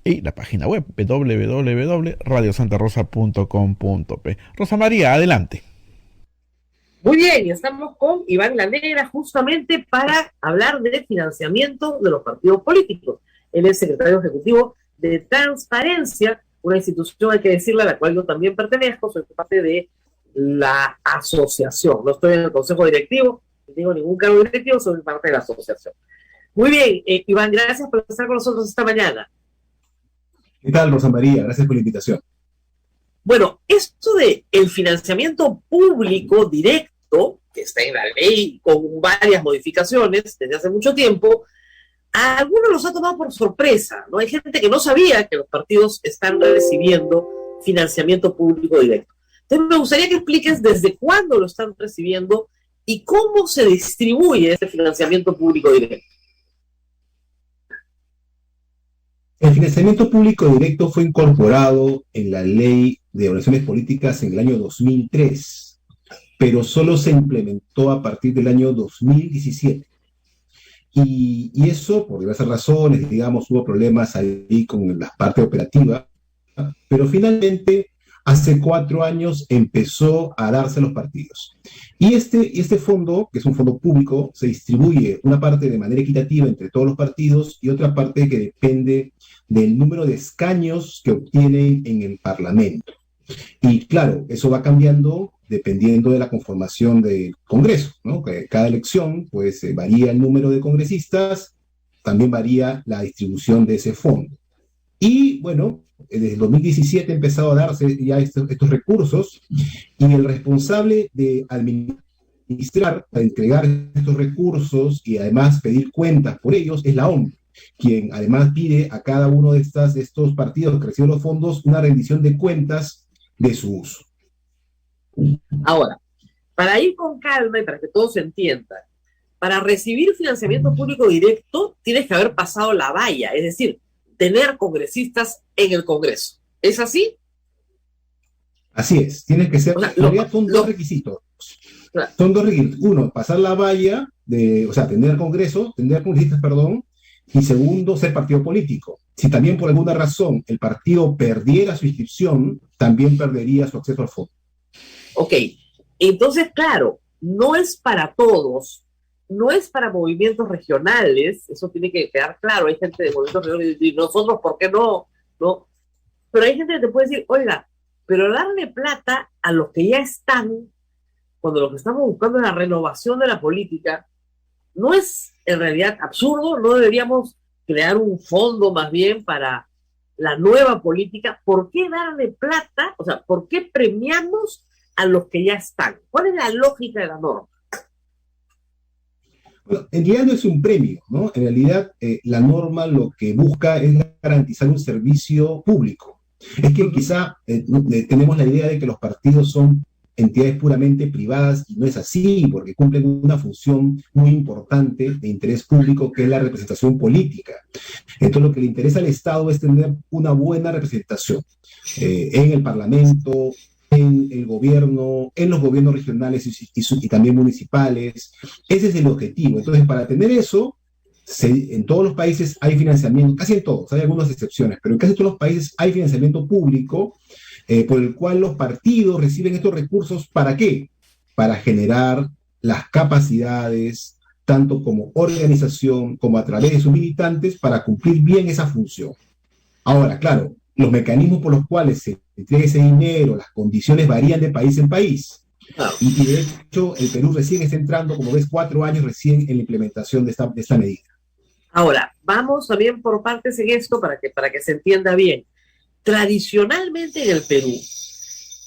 Y la página web www.radiosantarosa.com.p. Rosa María, adelante. Muy bien, y estamos con Iván La Negra justamente para hablar de financiamiento de los partidos políticos. Él es secretario ejecutivo de Transparencia, una institución, hay que decirle, a la cual yo también pertenezco, soy parte de la asociación. No estoy en el consejo directivo, no tengo ningún cargo directivo, soy parte de la asociación. Muy bien, Iván, gracias por estar con nosotros esta mañana. ¿Qué tal, Rosa María? Gracias por la invitación. Bueno, esto de el financiamiento público directo, que está en la ley con varias modificaciones desde hace mucho tiempo, a algunos los ha tomado por sorpresa, ¿no? Hay gente que no sabía que los partidos están recibiendo financiamiento público directo. Entonces me gustaría que expliques desde cuándo lo están recibiendo y cómo se distribuye este financiamiento público directo. El financiamiento público directo fue incorporado en la Ley de Organizaciones Políticas en el año 2003, pero solo se implementó a partir del año 2017. Y eso, por diversas razones, digamos, hubo problemas ahí con la parte operativa, pero finalmente, hace 4 años, empezó a darse a los partidos. Y este fondo, que es un fondo público, se distribuye una parte de manera equitativa entre todos los partidos y otra parte que depende del número de escaños que obtienen en el Parlamento. Y claro, eso va cambiando dependiendo de la conformación del Congreso, ¿no? Cada elección, pues, varía el número de congresistas, también varía la distribución de ese fondo. Y bueno, desde el 2017 ha empezado a darse ya estos recursos, y el responsable de administrar, de entregar estos recursos y además pedir cuentas por ellos es la OMP, quien además pide a cada uno de estos partidos que reciben los fondos una rendición de cuentas de su uso. Ahora, para ir con calma y para que todos se entiendan, para recibir financiamiento público directo tienes que haber pasado la valla, es decir, tener congresistas en el Congreso. ¿Es así? Así es, tienes que ser, o sea, en realidad son dos requisitos. Claro. Son dos requisitos. Uno, pasar la valla, o sea, tener congresistas, perdón, y segundo, ser partido político. Si también por alguna razón el partido perdiera su inscripción, también perdería su acceso al fondo. Ok, entonces, claro, no es para todos, no es para movimientos regionales, eso tiene que quedar claro. Hay gente de movimientos regionales y nosotros, ¿por qué no? ¿No? Pero hay gente que te puede decir, oiga, pero darle plata a los que ya están, cuando lo que estamos buscando es la renovación de la política, no es en realidad absurdo. ¿No deberíamos crear un fondo más bien para la nueva política? ¿Por qué darle plata? O sea, ¿por qué premiamos a los que ya están? ¿Cuál es la lógica de la norma? Bueno, en realidad no es un premio, ¿no? En realidad la norma lo que busca es garantizar un servicio público. Es que quizá tenemos la idea de que los partidos son entidades puramente privadas, y no es así, porque cumplen una función muy importante de interés público, que es la representación política. Entonces, lo que le interesa al Estado es tener una buena representación en el Parlamento, en el gobierno, en los gobiernos regionales y también municipales. Ese es el objetivo. Entonces, para tener eso, en todos los países hay financiamiento, casi en todos, hay algunas excepciones, pero en casi todos los países hay financiamiento público, por el cual los partidos reciben estos recursos. ¿Para qué? Para generar las capacidades, tanto como organización como a través de sus militantes, para cumplir bien esa función. Ahora, claro, los mecanismos por los cuales se entrega ese dinero, las condiciones varían de país en país. Y de hecho, el Perú recién está entrando, como ves, 4 años recién en la implementación de esta medida. Ahora, vamos también por partes en esto para que se entienda bien. Tradicionalmente en el Perú,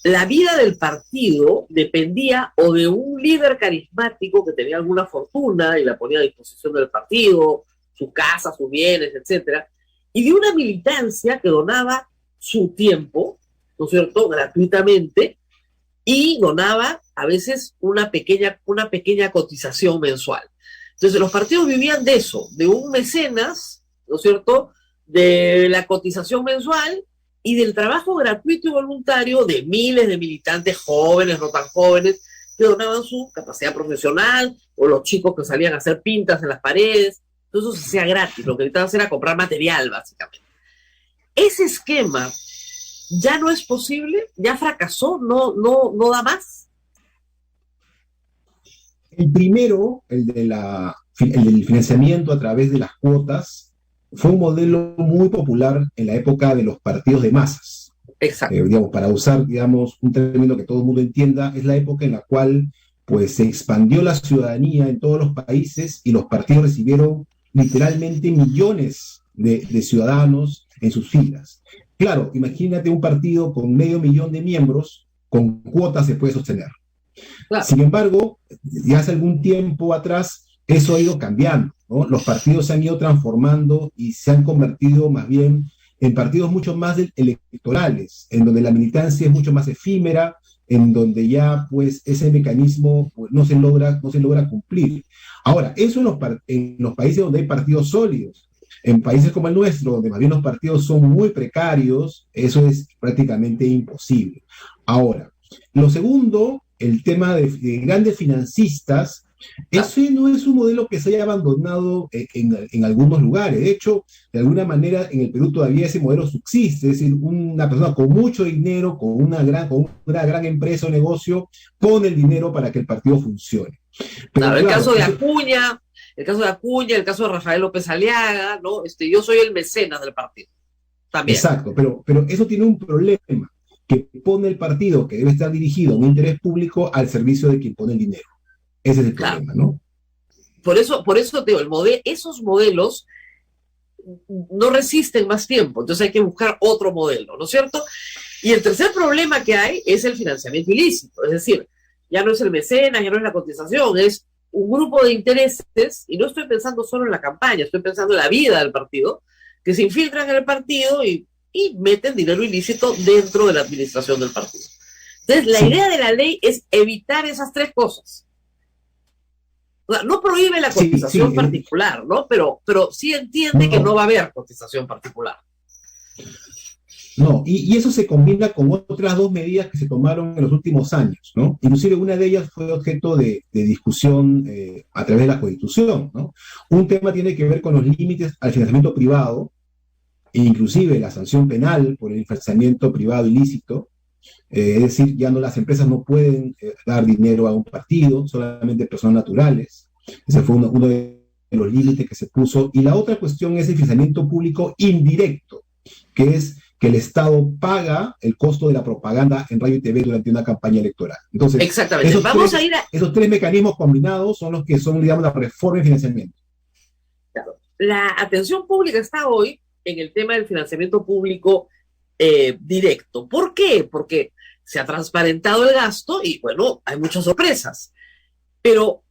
la vida del partido dependía o de un líder carismático que tenía alguna fortuna y la ponía a disposición del partido, su casa, sus bienes, etcétera, y de una militancia que donaba su tiempo, ¿no es cierto?, gratuitamente, y donaba a veces una pequeña cotización mensual. Entonces los partidos vivían de eso, de un mecenas, ¿no es cierto?, de la cotización mensual y del trabajo gratuito y voluntario de miles de militantes jóvenes, no tan jóvenes, que donaban su capacidad profesional, o los chicos que salían a hacer pintas en las paredes. Todo eso se hacía gratis, lo que necesitaban era comprar material, básicamente. Ese esquema ya no es posible, ya fracasó, no da más. El primero, el del financiamiento a través de las cuotas, fue un modelo muy popular en la época de los partidos de masas. Exacto. Digamos, para usar, digamos, un término que todo el mundo entienda, es la época en la cual, pues, se expandió la ciudadanía en todos los países y los partidos recibieron literalmente millones de ciudadanos en sus filas. Claro, imagínate un partido con 500,000 de miembros, con cuotas se puede sostener. Claro. Sin embargo, ya hace algún tiempo atrás, eso ha ido cambiando. ¿no? Los partidos se han ido transformando y se han convertido más bien en partidos mucho más electorales, en donde la militancia es mucho más efímera, en donde ya pues ese mecanismo pues, no se logra cumplir. Ahora, eso en los países donde hay partidos sólidos. En países como el nuestro, donde más bien los partidos son muy precarios, eso es prácticamente imposible. Ahora, lo segundo, el tema de grandes financistas, ese no es un modelo que se haya abandonado en algunos lugares. De hecho, de alguna manera en el Perú todavía ese modelo subsiste, es decir, una persona con mucho dinero, con una gran empresa o negocio, pone el dinero para que el partido funcione. Pero claro, claro, el caso de Acuña, el caso de Rafael López Aliaga, ¿no? Yo soy el mecenas del partido. También. Exacto, pero eso tiene un problema, que pone el partido que debe estar dirigido a un interés público al servicio de quien pone el dinero. Ese es el problema, ¿no? Por eso te digo, esos modelos no resisten más tiempo, entonces hay que buscar otro modelo, ¿no es cierto? Y el tercer problema que hay es el financiamiento ilícito, es decir, ya no es el mecenas, ya no es la cotización, es un grupo de intereses, y no estoy pensando solo en la campaña, estoy pensando en la vida del partido, que se infiltran en el partido y meten dinero ilícito dentro de la administración del partido. Entonces, la idea de la ley es evitar esas tres cosas. O sea, no prohíbe la cotización particular, ¿no? Pero sí entiende que no va a haber cotización particular. No, y eso se combina con otras dos medidas que se tomaron en los últimos años, ¿no? Inclusive una de ellas fue objeto de discusión a través de la Constitución, ¿no? Un tema tiene que ver con los límites al financiamiento privado, e inclusive la sanción penal por el financiamiento privado ilícito, es decir, las empresas no pueden dar dinero a un partido, solamente personas naturales. Ese fue uno de los límites que se puso. Y la otra cuestión es el financiamiento público indirecto, que es que el Estado paga el costo de la propaganda en radio y TV durante una campaña electoral. Entonces, exactamente. Esos tres mecanismos combinados son los que son, digamos, la reforma y financiamiento. Claro. La atención pública está hoy en el tema del financiamiento público directo. ¿Por qué? Porque se ha transparentado el gasto y, bueno, hay muchas sorpresas. Pero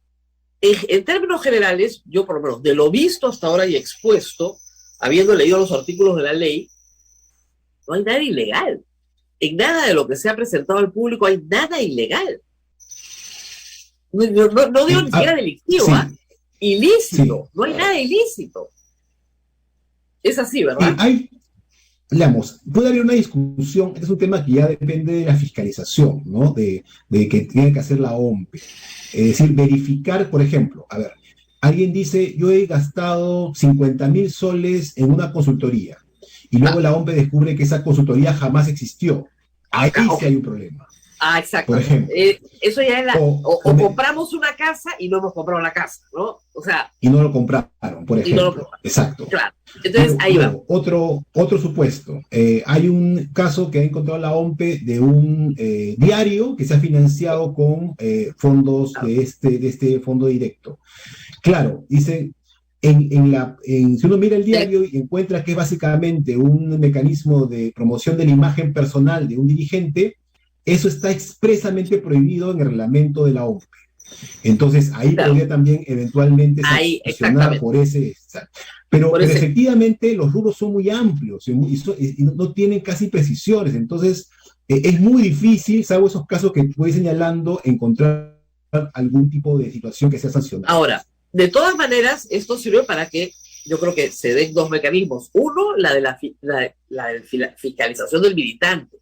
en términos generales, yo por lo menos de lo visto hasta ahora y expuesto, habiendo leído los artículos de la ley, no hay nada ilegal. En nada de lo que se ha presentado al público hay nada ilegal. No digo ni siquiera delictivo, sí. Ilícito. Sí. No hay nada ilícito. Es así, ¿verdad? Digamos, puede haber una discusión, este es un tema que ya depende de la fiscalización, ¿no? De que tiene que hacer la OMPE. Es decir, verificar, por ejemplo, a ver, alguien dice, yo he gastado 50.000 soles en una consultoría, y luego la OMPE descubre que esa consultoría jamás existió. Ahí sí hay un problema. Exacto. Por ejemplo. Eso ya es o compramos una casa y no hemos comprado la casa, ¿no? O sea. Y no lo compraron, por ejemplo. Y no lo compraron. Exacto. Claro. Entonces, ahí va. Otro supuesto. Hay un caso que ha encontrado la OMPE de un diario que se ha financiado con fondos de este fondo directo. Claro, dice, si uno mira el diario y encuentra que es básicamente un mecanismo de promoción de la imagen personal de un dirigente, eso está expresamente prohibido en el reglamento de la OMPE. Entonces, ahí podría también eventualmente sancionar por ese. Pero efectivamente los rubros son muy amplios y no tienen casi precisiones. Entonces, es muy difícil, salvo esos casos que voy señalando, encontrar algún tipo de situación que sea sancionada. Ahora, de todas maneras, esto sirve para que yo creo que se den dos mecanismos. Uno, la de la fiscalización del militante.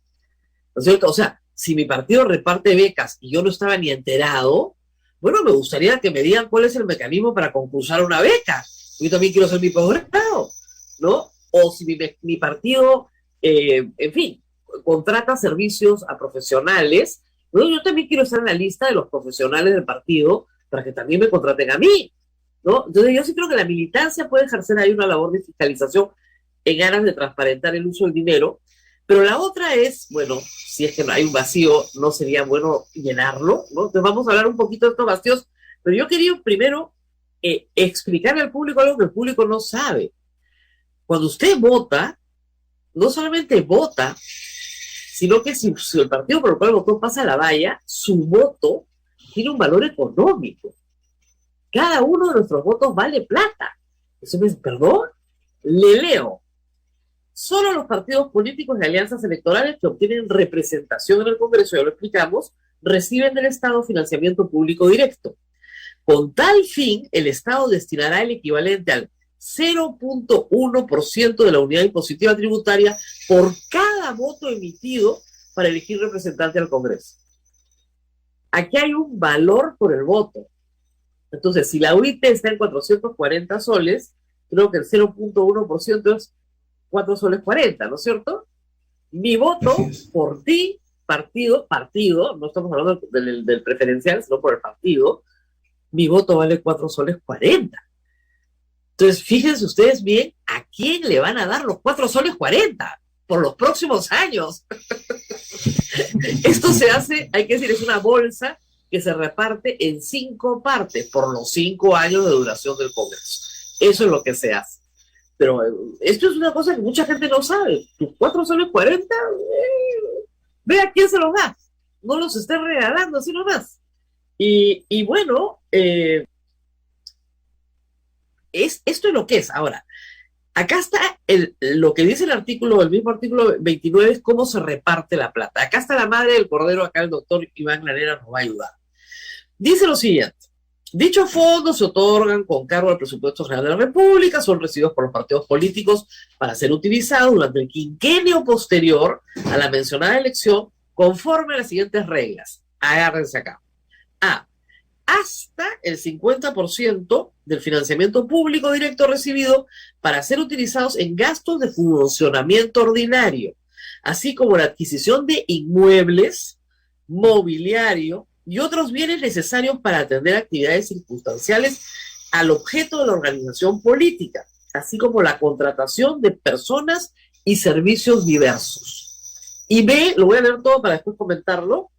¿No es cierto? O sea, si mi partido reparte becas y yo no estaba ni enterado, bueno, me gustaría que me digan cuál es el mecanismo para concursar una beca. Yo también quiero hacer mi posgrado, ¿no? O si mi partido, en fin, contrata servicios a profesionales, ¿no? Yo también quiero estar en la lista de los profesionales del partido para que también me contraten a mí, ¿no? Entonces yo sí creo que la militancia puede ejercer ahí una labor de fiscalización en aras de transparentar el uso del dinero, pero la otra es, bueno, si es que no hay un vacío, no sería bueno llenarlo, ¿no? Entonces vamos a hablar un poquito de estos vacíos, pero yo quería primero explicarle al público algo que el público no sabe. Cuando usted vota, no solamente vota, sino que si el partido por el cual votó pasa la valla, su voto tiene un valor económico. Cada uno de nuestros votos vale plata. Eso me, perdón, le leo. Solo los partidos políticos y alianzas electorales que obtienen representación en el Congreso, ya lo explicamos, reciben del Estado financiamiento público directo. Con tal fin, el Estado destinará el equivalente al 0.1% de la unidad impositiva tributaria por cada voto emitido para elegir representante al Congreso. Aquí hay un valor por el voto. Entonces, si la UIT está en 440 soles, creo que el 0.1% es 4 soles 40, ¿no es cierto? Mi voto por ti, partido, no estamos hablando del preferencial, sino por el partido, mi voto vale 4 soles 40. Entonces, fíjense ustedes bien a quién le van a dar los 4 soles 40 por los próximos años. Esto se hace, hay que decir, es una bolsa que se reparte en 5 partes por los 5 años de duración del Congreso. Eso es lo que se hace. Pero esto es una cosa que mucha gente no sabe. Tus 4 soles 40, ve a quién se los da. No los estés regalando así nomás. Y bueno, esto es lo que es. Ahora, acá está lo que dice el mismo artículo 29, es cómo se reparte la plata. Acá está la madre del cordero, acá el doctor Iván Granera nos va a ayudar. Dice lo siguiente: dichos fondos se otorgan con cargo al presupuesto general de la República, son recibidos por los partidos políticos para ser utilizados durante el quinquenio posterior a la mencionada elección, conforme a las siguientes reglas. Agárrense acá. A. Hasta el 50% del financiamiento público directo recibido para ser utilizados en gastos de funcionamiento ordinario, así como la adquisición de inmuebles, mobiliario y otros bienes necesarios para atender actividades circunstanciales al objeto de la organización política, así como la contratación de personas y servicios diversos. Y B, lo voy a leer todo para después comentarlo,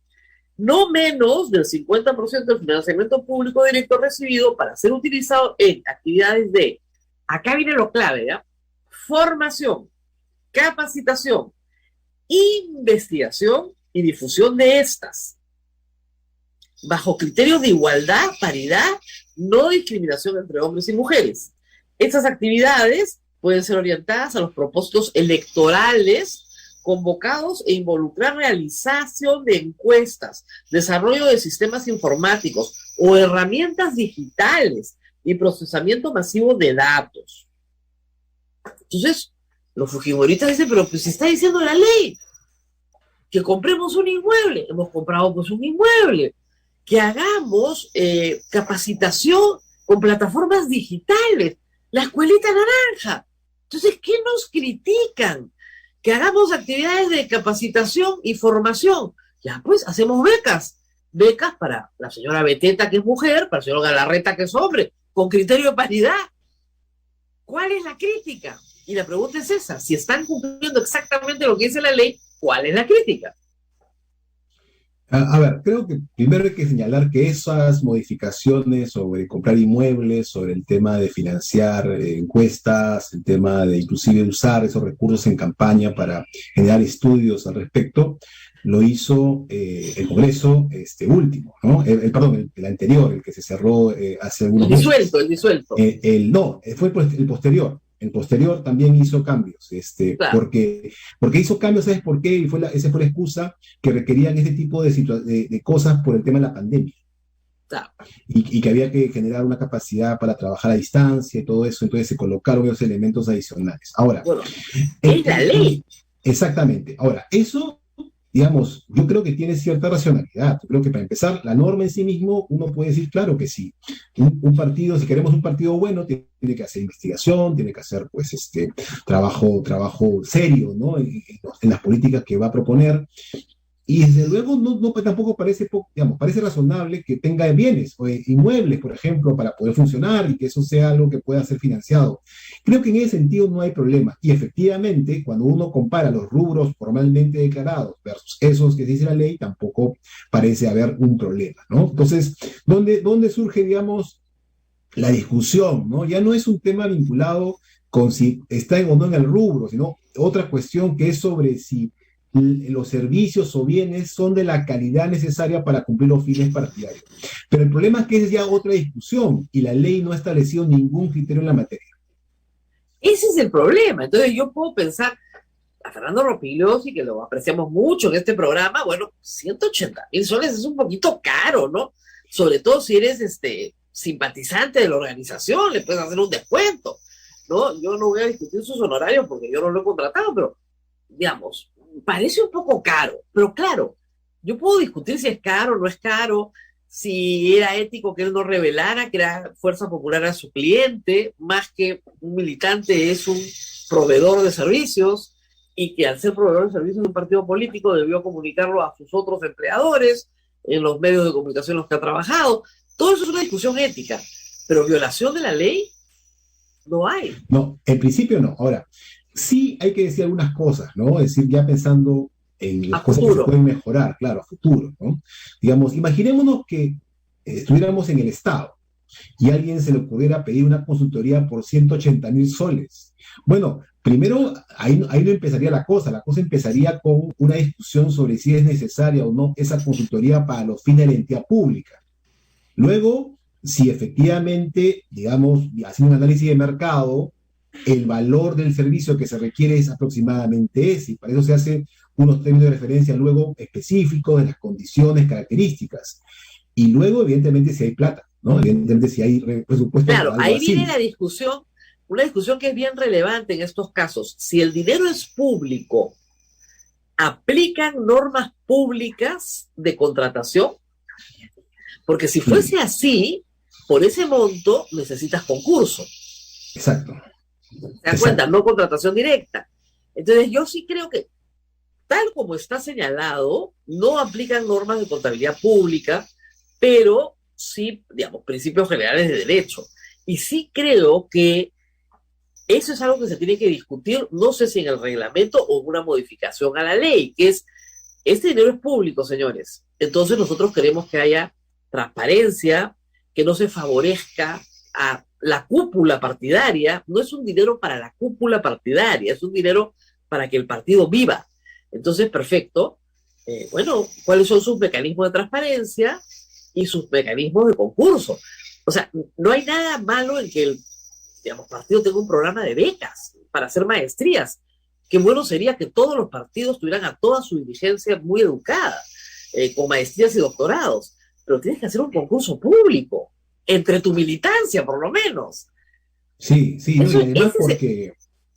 no menos del 50% del financiamiento público directo recibido para ser utilizado en actividades de, acá viene lo clave, ¿ya? Formación, capacitación, investigación y difusión de estas, bajo criterios de igualdad, paridad, no discriminación entre hombres y mujeres. Estas actividades pueden ser orientadas a los propósitos electorales convocados e involucrar realización de encuestas, desarrollo de sistemas informáticos o herramientas digitales y procesamiento masivo de datos. Entonces, los fujimoristas dicen, pero pues si está diciendo la ley que compremos un inmueble, hemos comprado pues un inmueble, que hagamos capacitación con plataformas digitales, la escuelita naranja. Entonces, ¿qué nos critican? Que hagamos actividades de capacitación y formación. Ya, pues, hacemos becas. Becas para la señora Beteta, que es mujer, para el señor Galarreta, que es hombre, con criterio de paridad. ¿Cuál es la crítica? Y la pregunta es esa. Si están cumpliendo exactamente lo que dice la ley, ¿cuál es la crítica? A ver, creo que primero hay que señalar que esas modificaciones sobre comprar inmuebles, sobre el tema de financiar encuestas, el tema de inclusive usar esos recursos en campaña para generar estudios al respecto, lo hizo el Congreso último, ¿no? Perdón, el anterior, el que se cerró hace algunos meses. El disuelto. No, fue el posterior. El posterior también hizo cambios, claro. porque hizo cambios, ¿sabes por qué? Y esa fue la excusa que requerían este tipo de cosas por el tema de la pandemia. Claro. Y que había que generar una capacidad para trabajar a distancia y todo eso, entonces se colocaron esos elementos adicionales. Ahora, bueno, es la ley. Exactamente. Ahora, eso, digamos, yo creo que tiene cierta racionalidad. Yo creo que para empezar, la norma en sí mismo, uno puede decir, claro que sí. Un partido, si queremos un partido bueno, tiene que hacer investigación, tiene que hacer, pues, trabajo serio, ¿no? En las políticas que va a proponer. Y desde luego tampoco parece razonable que tenga bienes o inmuebles, por ejemplo, para poder funcionar y que eso sea algo que pueda ser financiado. Creo que en ese sentido no hay problema. Y efectivamente, cuando uno compara los rubros formalmente declarados versus esos que dice la ley, tampoco parece haber un problema, ¿no? Entonces, ¿dónde surge, digamos, la discusión, ¿no? Ya no es un tema vinculado con si está o no en el rubro, sino otra cuestión que es sobre si los servicios o bienes son de la calidad necesaria para cumplir los fines partidarios. Pero el problema es que es ya otra discusión y la ley no ha establecido ningún criterio en la materia. Ese es el problema. Entonces yo puedo pensar, a Fernando Ropigliosi, que lo apreciamos mucho en este programa, bueno, 180,000 soles es un poquito caro, ¿no? Sobre todo si eres simpatizante de la organización, le puedes hacer un descuento, ¿no? Yo no voy a discutir sus honorarios porque yo no lo he contratado, pero, digamos, parece un poco caro. Pero claro, yo puedo discutir si es caro o no es caro, si era ético que él no revelara que era Fuerza Popular a su cliente, más que un militante es un proveedor de servicios, y que al ser proveedor de servicios de un partido político debió comunicarlo a sus otros empleadores, en los medios de comunicación en los que ha trabajado. Todo eso es una discusión ética, pero violación de la ley no hay. No, en principio no. Ahora, sí hay que decir algunas cosas, ¿no? Es decir, ya pensando en las cosas que se pueden mejorar, claro, a futuro, ¿no? Digamos, imaginémonos que estuviéramos en el Estado y a alguien se le pudiera pedir una consultoría por 180,000 soles. Bueno, primero, ahí no empezaría la cosa empezaría con una discusión sobre si es necesaria o no esa consultoría para los fines de la entidad pública. Luego, si efectivamente, digamos, haciendo un análisis de mercado, el valor del servicio que se requiere es aproximadamente ese, y para eso se hacen unos términos de referencia luego específicos de las condiciones, características. Y luego, evidentemente, si hay plata, ¿no? Evidentemente, si hay presupuesto. Claro, ahí viene la discusión, una discusión que es bien relevante en estos casos. Si el dinero es público, ¿aplican normas públicas de contratación? Porque si fuese así, por ese monto necesitas concurso. Exacto. ¿Se dan cuenta? No contratación directa. Entonces yo sí creo que, tal como está señalado, no aplican normas de contabilidad pública, pero sí, digamos, principios generales de derecho. Y sí creo que eso es algo que se tiene que discutir, no sé si en el reglamento o en una modificación a la ley, que es, este dinero es público, señores. Entonces nosotros queremos que haya transparencia, que no se favorezca a la cúpula partidaria. No es un dinero para la cúpula partidaria, es un dinero para que el partido viva. Entonces, perfecto. Bueno, ¿cuáles son sus mecanismos de transparencia y sus mecanismos de concurso? O sea, no hay nada malo en que el partido tenga un programa de becas para hacer maestrías. Qué bueno sería que todos los partidos tuvieran a toda su dirigencia muy educada, con maestrías y doctorados, pero tienes que hacer un concurso público, entre tu militancia, por lo menos. Sí, y además porque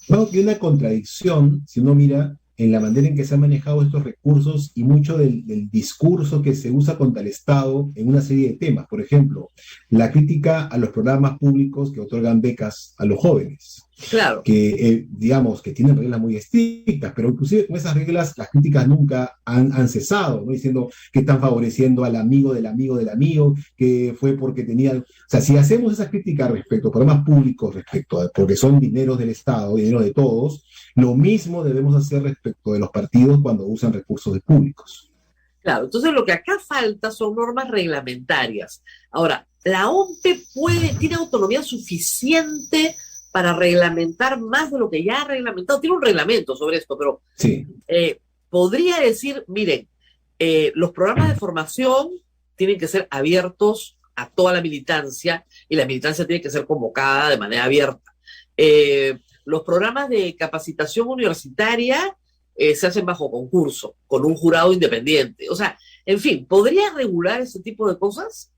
no hay una contradicción, si uno mira en la manera en que se han manejado estos recursos y mucho del discurso que se usa contra el Estado en una serie de temas. Por ejemplo, la crítica a los programas públicos que otorgan becas a los jóvenes. Claro. Que, digamos, que tienen reglas muy estrictas, pero inclusive con esas reglas las críticas nunca han cesado, ¿no? Diciendo que están favoreciendo al amigo del amigo del amigo, que fue porque tenía... O sea, si hacemos esas críticas respecto a programas públicos, porque son dineros del Estado, dinero de todos, lo mismo debemos hacer respecto de los partidos cuando usan recursos públicos. Claro, entonces lo que acá falta son normas reglamentarias. Ahora, la OMPE tiene autonomía suficiente para reglamentar más de lo que ya ha reglamentado. Tiene un reglamento sobre esto, pero sí. Podría decir, miren, los programas de formación tienen que ser abiertos a toda la militancia y la militancia tiene que ser convocada de manera abierta. Los programas de capacitación universitaria se hacen bajo concurso, con un jurado independiente. O sea, en fin, ¿podría regular ese tipo de cosas?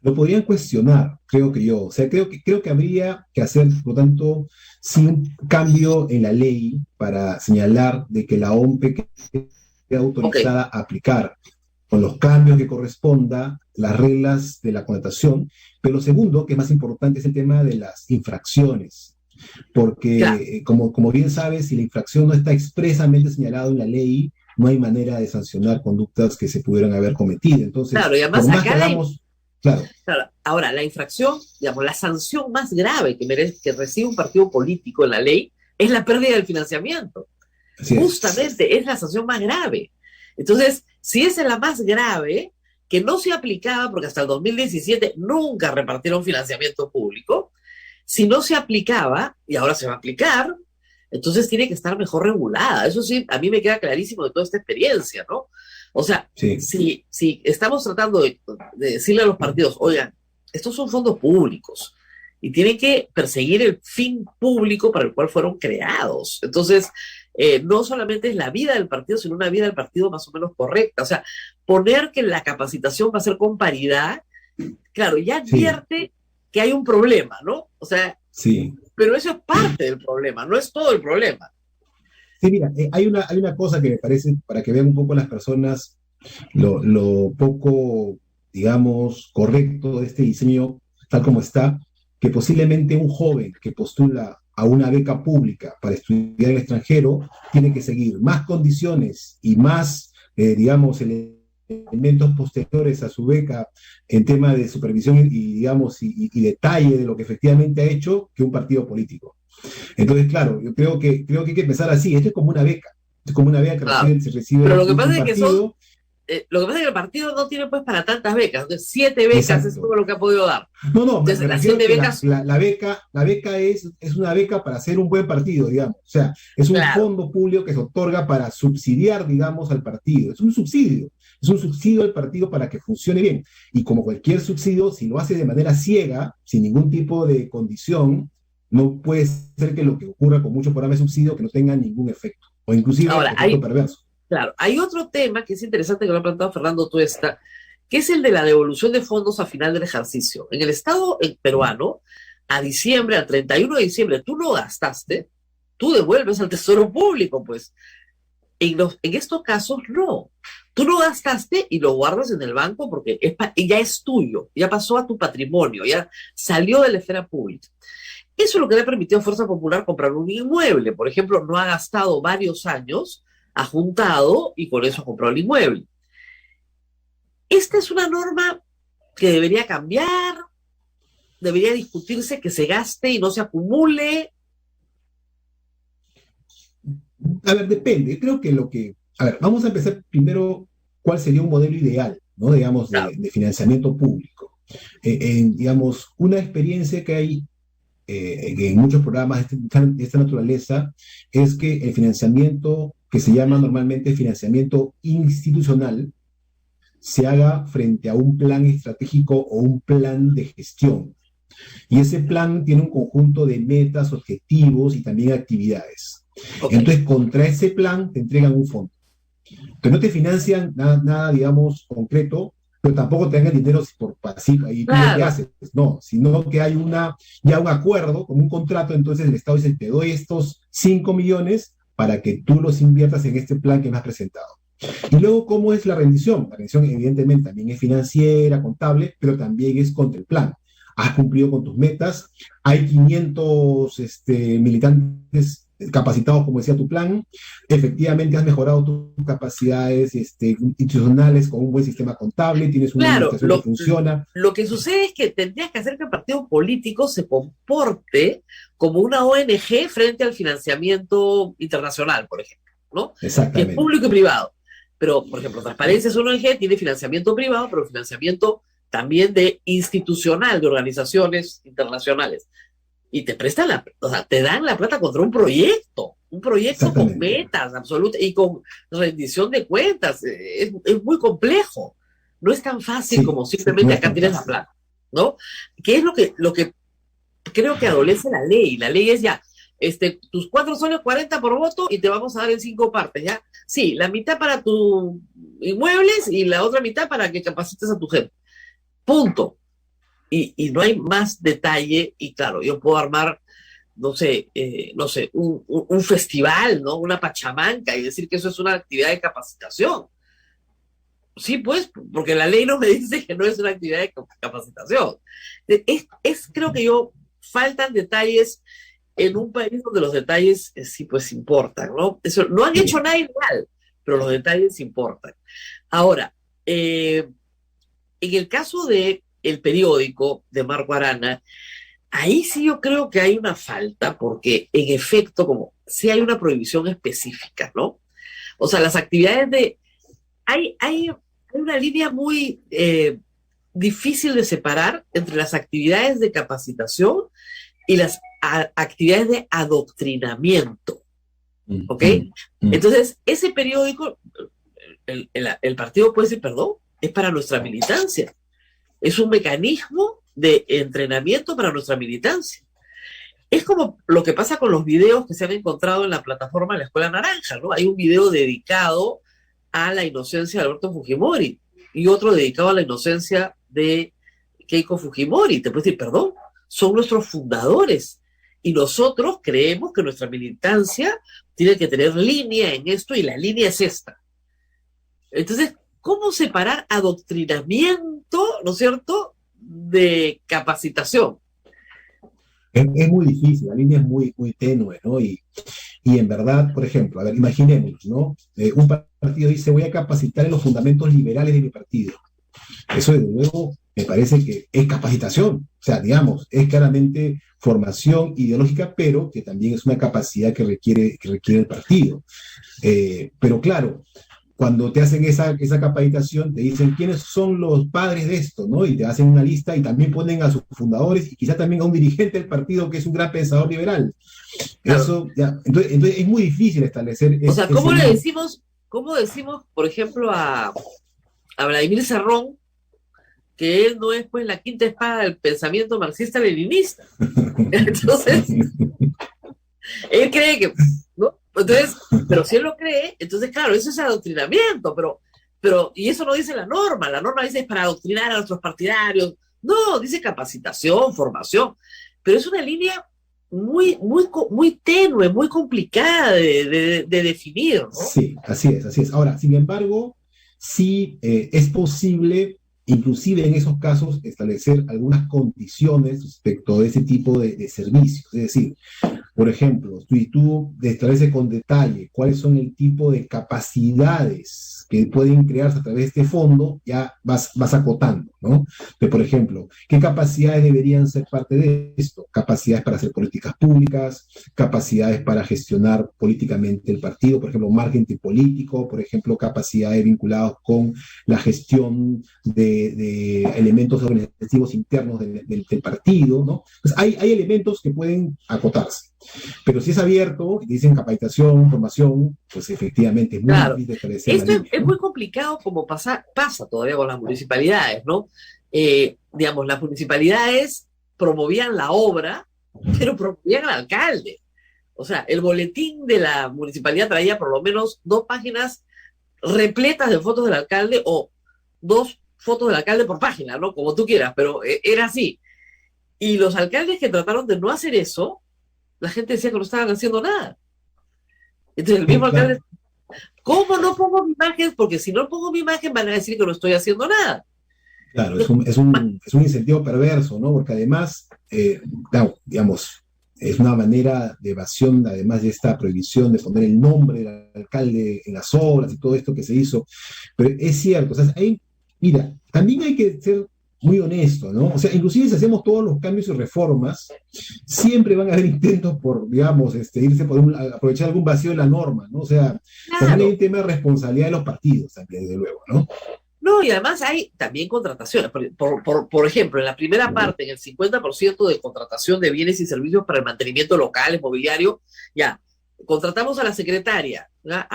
Lo podrían cuestionar, creo que yo. O sea, creo que habría que hacer, por lo tanto, sí un cambio en la ley para señalar de que la OMPE queda autorizada a aplicar con los cambios que corresponda las reglas de la contratación. Pero lo segundo, que es más importante, es el tema de las infracciones. Porque, claro, como bien sabes, si la infracción no está expresamente señalada en la ley, no hay manera de sancionar conductas que se pudieran haber cometido. Entonces, claro, y además por más acá que hagamos... Claro. Ahora, la infracción, digamos, la sanción más grave que recibe un partido político en la ley es la pérdida del financiamiento. Justamente es la sanción más grave. Entonces, si esa es la más grave, que no se aplicaba, porque hasta el 2017 nunca repartieron financiamiento público, si no se aplicaba, y ahora se va a aplicar, Entonces tiene que estar mejor regulada. Eso sí, a mí me queda clarísimo de toda esta experiencia, ¿no? O sea, Sí, si estamos tratando de decirle a los partidos, oigan, estos son fondos públicos y tienen que perseguir el fin público para el cual fueron creados. Entonces, no solamente es la vida del partido, sino una vida del partido más o menos correcta. O sea, poner que la capacitación va a ser con paridad, claro, ya sí, advierte que hay un problema, ¿no? O sea, sí. pero eso es parte del problema, no es todo el problema. Sí, mira, hay una cosa que me parece, para que vean un poco las personas lo poco, digamos, correcto de este diseño, tal como está, que posiblemente un joven que postula a una beca pública para estudiar en el extranjero tiene que seguir más condiciones y más, digamos, elementos posteriores a su beca en tema de supervisión y digamos, y detalle de lo que efectivamente ha hecho que un partido político. Entonces, claro, yo creo que hay que pensar así. Esto es como una beca. Es como una beca que Claro. se recibe Pero lo que un pasa es que partido. lo que pasa es que el partido no tiene pues para tantas becas. Entonces, 7 becas es Exacto. todo lo que ha podido dar. No, no, Entonces, me las refiero a 7 becas, la beca es una beca para hacer un buen partido, digamos. O sea, es un claro, fondo público que se otorga para subsidiar, digamos, al partido. Es un subsidio. Es un subsidio al partido para que funcione bien. Y como cualquier subsidio, si lo hace de manera ciega, sin ningún tipo de condición, no puede ser que lo que ocurra con muchos programas de subsidio que no tengan ningún efecto. O inclusive ahora, efecto perverso. claro, hay otro tema que es interesante que lo ha planteado Fernando Tuesta, que es el de la devolución de fondos a final del ejercicio. En el Estado peruano, a diciembre, al 31 de diciembre, tú no gastaste, tú devuelves al Tesoro Público, pues. En estos casos, no. Tú lo gastaste y lo guardas en el banco porque ya es tuyo, ya pasó a tu patrimonio, ya salió de la esfera pública. Eso es lo que le ha permitido a Fuerza Popular comprar un inmueble. Por ejemplo, no ha gastado varios años, ha juntado y con eso ha comprado el inmueble. Esta es una norma que debería cambiar, debería discutirse que se gaste y no se acumule. A ver, depende. Creo que lo que. A ver, vamos a empezar primero cuál sería un modelo ideal, ¿no? Digamos, Claro, de financiamiento público. Digamos, una experiencia que hay en muchos programas de esta naturaleza es que el financiamiento que se llama normalmente financiamiento institucional se haga frente a un plan estratégico o un plan de gestión. Y ese plan tiene un conjunto de metas, objetivos y también actividades. ok. Entonces, contra ese plan te entregan un fondo. Que no te financian nada, digamos, concreto, pero tampoco te dan el dinero por pasiva y tú lo que Claro, haces, no, sino que hay ya un acuerdo, como un contrato, entonces el Estado dice, te doy estos 5 millones para que tú los inviertas en este plan que me has presentado. Y luego, ¿cómo es la rendición? La rendición, evidentemente, también es financiera, contable, pero también es contra el plan. Has cumplido con tus metas, hay 500 militantes capacitados, como decía tu plan, efectivamente has mejorado tus capacidades institucionales con un buen sistema contable, tienes una claro. administración que funciona. Lo que sucede es que tendrías que hacer que el partido político se comporte como una ONG frente al financiamiento internacional, por ejemplo, ¿no? Que es Exactamente. público y privado. Pero, por ejemplo, Transparencia es una ONG, tiene financiamiento privado, pero financiamiento también de institucional, de organizaciones internacionales. Y te prestan o sea, te dan la plata contra un proyecto con Exactamente. metas absolutas y con rendición de cuentas. Es muy complejo. No es tan fácil Sí, como no simplemente es acá tan tienes la fácil. plata, ¿no? ¿Qué es lo que creo que adolece la ley? La ley es ya, tus 4 soles 40 por voto y te vamos a dar en 5 partes, ¿ya? Sí, la mitad para tus inmuebles y la otra mitad para que capacites a tu gente. Punto. Y no hay más detalle, y claro, yo puedo armar, no sé, un festival, ¿no? Una pachamanca y decir que eso es una actividad de capacitación. Sí, pues, porque la ley no me dice que no es una actividad de capacitación. Creo que faltan detalles en un país donde los detalles sí, pues, importan, ¿no? Eso, no han hecho Sí. nada ilegal, pero los detalles importan. Ahora, en el caso de el periódico de Marco Arana, ahí sí yo creo que hay una falta, porque en efecto, como sí hay una prohibición específica, ¿no? O sea, las actividades de... Hay una línea muy difícil de separar entre las actividades de capacitación y las actividades de adoctrinamiento, ¿ok? Entonces, ese periódico, el partido puede decir, perdón, es para nuestra militancia. Es un mecanismo de entrenamiento para nuestra militancia. Es como lo que pasa con los videos que se han encontrado en la plataforma de la Escuela Naranja, ¿no? Hay un video dedicado a la inocencia de Alberto Fujimori y otro dedicado a la inocencia de Keiko Fujimori. Te puedes decir, perdón, son nuestros fundadores y nosotros creemos que nuestra militancia tiene que tener línea en esto y la línea es esta. Entonces, ¿cómo separar adoctrinamiento, ¿no es cierto?, de capacitación? Es muy difícil, la línea es muy, muy tenue, ¿no? Y en verdad, por ejemplo, a ver, imaginemos, ¿no? Un partido dice, voy a capacitar en los fundamentos liberales de mi partido. Eso, desde luego, me parece que es capacitación. O sea, digamos, es claramente formación ideológica, pero que también es una capacidad que requiere el partido. Pero claro, cuando te hacen esa capacitación, te dicen quiénes son los padres de esto, ¿no? Y te hacen una lista y también ponen a sus fundadores y quizá también a un dirigente del partido que es un gran pensador liberal. Claro. Eso, ya, entonces es muy difícil establecer... O sea, ¿cómo decimos, por ejemplo, a Vladimir Cerrón, que él no es pues la quinta espada del pensamiento marxista-leninista? Entonces, él cree que... ¿no? Entonces, pero si él lo cree, entonces claro, eso es adoctrinamiento, pero y eso no dice la norma dice es para adoctrinar a nuestros partidarios, no, dice capacitación, formación, pero es una línea muy, muy, muy tenue, muy complicada de definir, ¿no? Sí, así es. Ahora, sin embargo, sí es posible, inclusive en esos casos, establecer algunas condiciones respecto de ese tipo de servicios, es decir, por ejemplo, si tú estableces con detalle cuáles son el tipo de capacidades que pueden crearse a través de este fondo, ya vas acotando, ¿no? Pero, por ejemplo, ¿qué capacidades deberían ser parte de esto? Capacidades para hacer políticas públicas, capacidades para gestionar políticamente el partido, por ejemplo, marketing político, por ejemplo, capacidades vinculadas con la gestión de elementos organizativos internos del partido, ¿no? Pues hay elementos que pueden acotarse. Pero si es abierto, dicen capacitación, formación, pues efectivamente es muy difícil establecer. Esto es muy complicado como pasa todavía con las municipalidades, ¿no? Digamos, las municipalidades promovían la obra, pero promovían al alcalde. O sea, el boletín de la municipalidad traía por lo menos 2 páginas repletas de fotos del alcalde o 2 fotos del alcalde por página, ¿no? Como tú quieras, pero era así. Y los alcaldes que trataron de no hacer eso, la gente decía que no estaban haciendo nada. Entonces el mismo alcalde, ¿cómo no pongo mi imagen? Porque si no pongo mi imagen van a decir que no estoy haciendo nada. Claro, es un incentivo perverso, ¿no? Porque además, digamos, es una manera de evasión, además de esta prohibición de poner el nombre del alcalde en las obras y todo esto que se hizo. Pero es cierto, o sea, mira, también hay que ser muy honesto, ¿no? O sea, inclusive si hacemos todos los cambios y reformas, siempre van a haber intentos por, digamos, irse por aprovechar algún vacío en la norma, ¿no? O sea, también hay un tema de responsabilidad de los partidos, también, desde luego, ¿no? No, y además hay también contrataciones. Por ejemplo, en la primera parte, en el 50% de contratación de bienes y servicios para el mantenimiento local, mobiliario, ya, contratamos a la secretaria, ¿ya?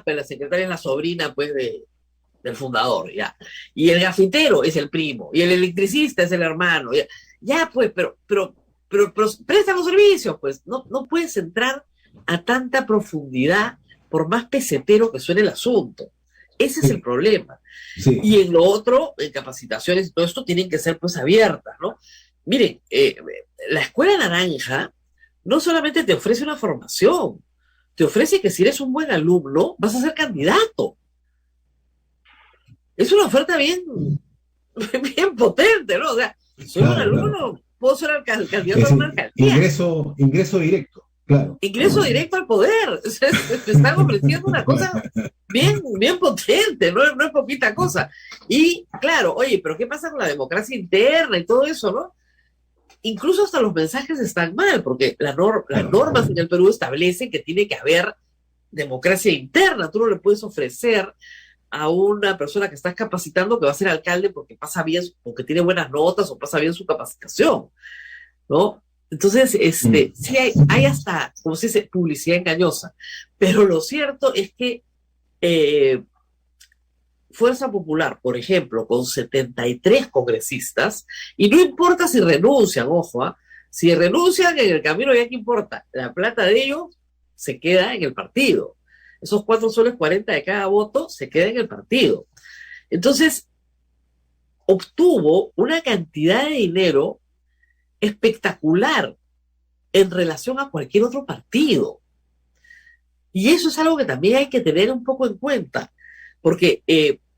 Pero la secretaria es la sobrina, pues, del fundador, ya. Y el gafitero es el primo, y el electricista es el hermano, ya pues, pero prestan los servicios, pues, no puedes entrar a tanta profundidad por más pesetero que suene el asunto. Ese es el problema. Sí. Y en lo otro, en capacitaciones y todo esto, tienen que ser pues abiertas, ¿no? Miren, la Escuela Naranja no solamente te ofrece una formación, te ofrece que si eres un buen alumno, vas a ser candidato. Es una oferta bien potente, ¿no? O sea, soy un alumno, puedo ser candidato a una alcaldía. Ingreso directo. Claro. Ingreso directo al poder. Te están ofreciendo una cosa bien potente, no es poquita cosa. Y claro, oye, pero ¿qué pasa con la democracia interna y todo eso, no? Incluso hasta los mensajes están mal, porque las normas en el Perú establecen que tiene que haber democracia interna. Tú no le puedes ofrecer a una persona que estás capacitando que va a ser alcalde porque pasa bien, porque tiene buenas notas o pasa bien su capacitación, ¿no? Entonces, sí hay hasta, como se dice, publicidad engañosa. Pero lo cierto es que Fuerza Popular, por ejemplo, con 73 congresistas, y no importa si renuncian, ojo, si renuncian en el camino, ya que importa, la plata de ellos se queda en el partido. Esos 4,40 soles de cada voto se queda en el partido. Entonces, obtuvo una cantidad de dinero espectacular en relación a cualquier otro partido. Y eso es algo que también hay que tener un poco en cuenta, porque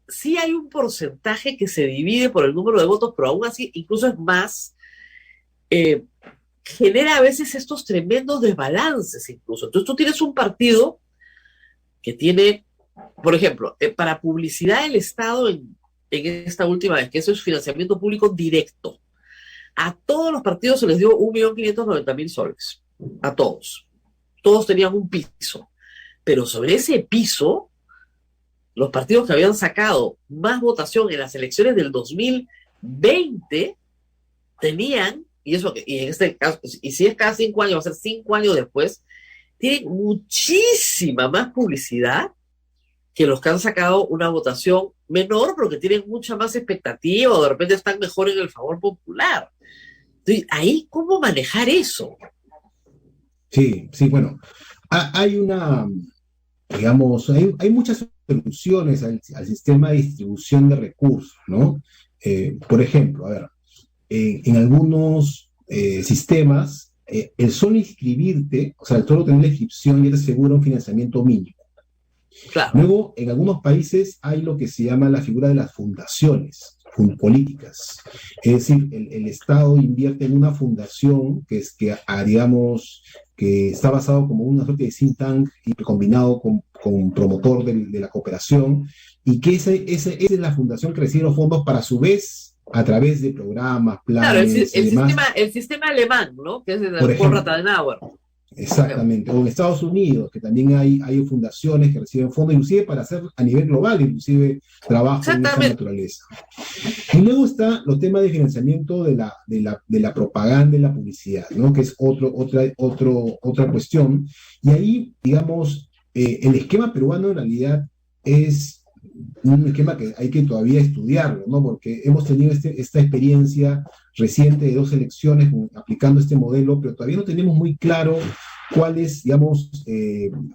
sí hay un porcentaje que se divide por el número de votos, pero aún así, incluso es más, genera a veces estos tremendos desbalances incluso. Entonces tú tienes un partido que tiene, por ejemplo, para publicidad del Estado en esta última vez, que eso es financiamiento público directo, a todos los partidos se les dio 1.590.000 soles, a todos. Todos tenían un piso, pero sobre ese piso, los partidos que habían sacado más votación en las elecciones del 2020 tenían, y en este caso, y si es cada 5 años, va a ser 5 años después, tienen muchísima más publicidad que los que han sacado una votación menor, pero que tienen mucha más expectativa, o de repente están mejor en el favor popular. Entonces, ahí, ¿cómo manejar eso? Sí, bueno, hay una, digamos, hay muchas soluciones al sistema de distribución de recursos, ¿no? Por ejemplo, a ver, en algunos sistemas, el solo inscribirte, o sea, el solo tener la inscripción ya te asegura un financiamiento mínimo. Claro. Luego, en algunos países hay lo que se llama la figura de las fundaciones políticas. Es decir, el Estado invierte en una fundación digamos, que está basado como una suerte de think tank y combinado con promotor de la cooperación, y que esa es la fundación que recibe los fondos para, a su vez, a través de programas, planes claro, y demás. El sistema alemán, ¿no? Que es el Por ejemplo, Konrad Adenauer. Exactamente, o en Estados Unidos, que también hay fundaciones que reciben fondos, inclusive para hacer a nivel global, inclusive trabajo en esa naturaleza. Y luego está los temas de financiamiento de la propaganda y la publicidad, ¿no? Que es otra cuestión. Y ahí, digamos, el esquema peruano en realidad es un esquema que hay que todavía estudiarlo, ¿no? Porque hemos tenido esta experiencia reciente de 2 elecciones aplicando este modelo, pero todavía no tenemos muy claro cuál es, digamos,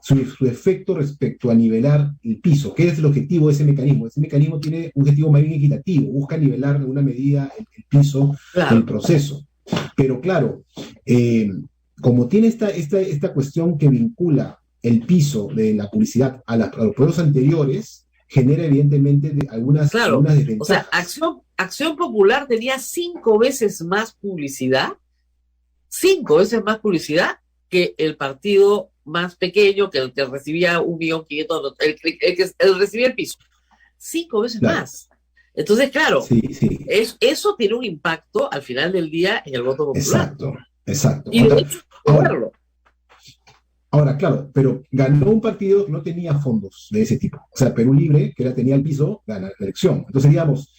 su efecto respecto a nivelar el piso. ¿Qué es el objetivo de ese mecanismo? Ese mecanismo tiene un objetivo más bien equitativo, busca nivelar de alguna medida el piso del proceso. Pero claro, como tiene esta cuestión que vincula el piso de la publicidad a los procesos anteriores, genera evidentemente algunas desventajas. O sea, Acción Popular tenía 5 veces más publicidad, 5 veces más publicidad que el partido más pequeño, que el que recibía 1.500.000, el recibía el piso. 5 veces más. Entonces, claro, eso tiene un impacto al final del día en el voto popular. Exacto. Y de hecho, Ahora, claro, pero ganó un partido que no tenía fondos de ese tipo. O sea, Perú Libre, que tenía el piso, gana la elección. Entonces, digamos,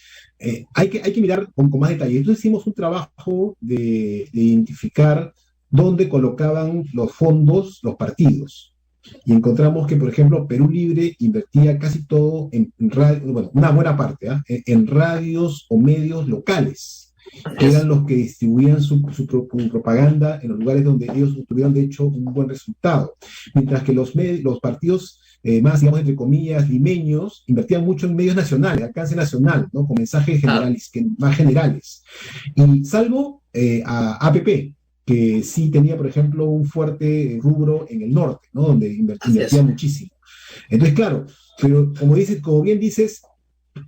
hay que mirar con más detalle. Entonces hicimos un trabajo de identificar dónde colocaban los fondos los partidos. Y encontramos que, por ejemplo, Perú Libre invertía casi todo en radio, bueno, una buena parte, en radios o medios locales, que eran los que distribuían su propaganda en los lugares donde ellos tuvieron, de hecho, un buen resultado. Mientras que los partidos más, digamos, entre comillas, limeños, invertían mucho en medios nacionales, alcance nacional, ¿no? Con mensajes generales, más generales. Y salvo a APP, que sí tenía, por ejemplo, un fuerte rubro en el norte, ¿no? Donde invertía muchísimo. Entonces, claro, pero como bien dices,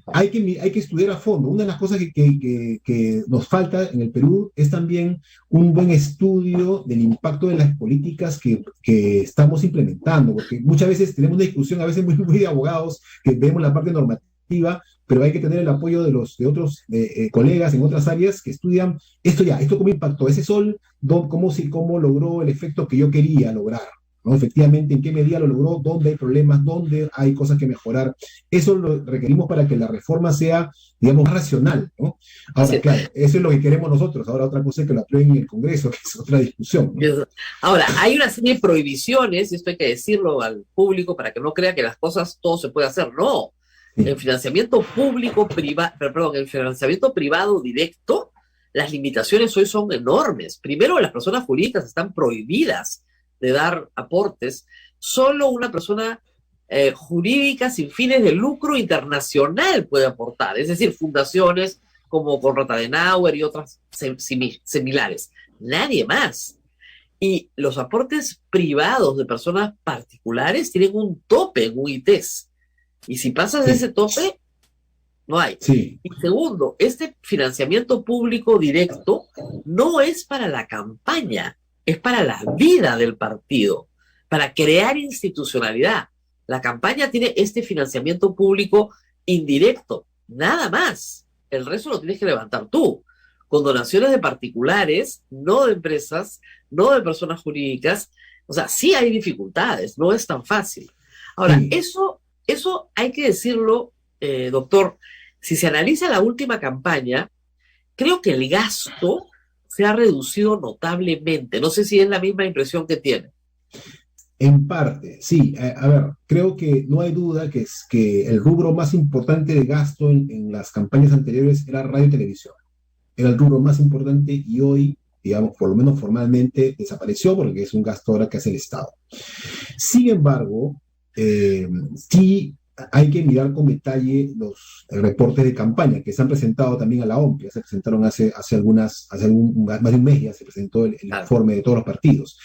hay que estudiar a fondo. Una de las cosas que nos falta en el Perú es también un buen estudio del impacto de las políticas que estamos implementando, porque muchas veces tenemos una discusión, a veces muy de abogados, que vemos la parte normativa, pero hay que tener el apoyo de otros colegas en otras áreas que estudian esto cómo impactó ese sol, cómo logró el efecto que yo quería lograr, ¿no? Efectivamente, en qué medida lo logró, dónde hay problemas, dónde hay cosas que mejorar. Eso lo requerimos para que la reforma sea, digamos, más racional, ¿no? Ahora, Así claro, eso es lo que queremos nosotros. Ahora, otra cosa es que lo aprueben en el Congreso, que es otra discusión, ¿no? es. Ahora, hay una serie de prohibiciones, y esto hay que decirlo al público para que no crea que las cosas todo se puede hacer. No, Sí. el financiamiento público privado, perdón, el financiamiento privado directo, las limitaciones hoy son enormes. Primero, las personas jurídicas están prohibidas de dar aportes. Solo una persona jurídica sin fines de lucro internacional puede aportar, es decir, fundaciones como Konrad Adenauer y otras similares. Nadie más. Y los aportes privados de personas particulares tienen un tope en UITES. Y si pasas de Sí. ese tope, no hay. Sí. Y segundo, este financiamiento público directo no es para la campaña, es para la vida del partido, para crear institucionalidad. La campaña tiene este financiamiento público indirecto, nada más. El resto lo tienes que levantar tú, con donaciones de particulares, no de empresas, no de personas jurídicas. O sea, sí hay dificultades, no es tan fácil. Ahora, Sí. eso hay que decirlo, doctor. Si se analiza la última campaña, creo que el gasto se ha reducido notablemente. No sé si es la misma impresión que tiene. En parte, sí. A ver, creo que no hay duda que es que el rubro más importante de gasto en las campañas anteriores era radio y televisión. Era el rubro más importante y hoy, digamos, por lo menos formalmente desapareció porque es un gasto ahora que hace el Estado. Sin embargo, sí hay que mirar con detalle los reportes de campaña que se han presentado también a la OMP. Ya se presentaron hace más de un mes, ya se presentó el Claro. informe de todos los partidos.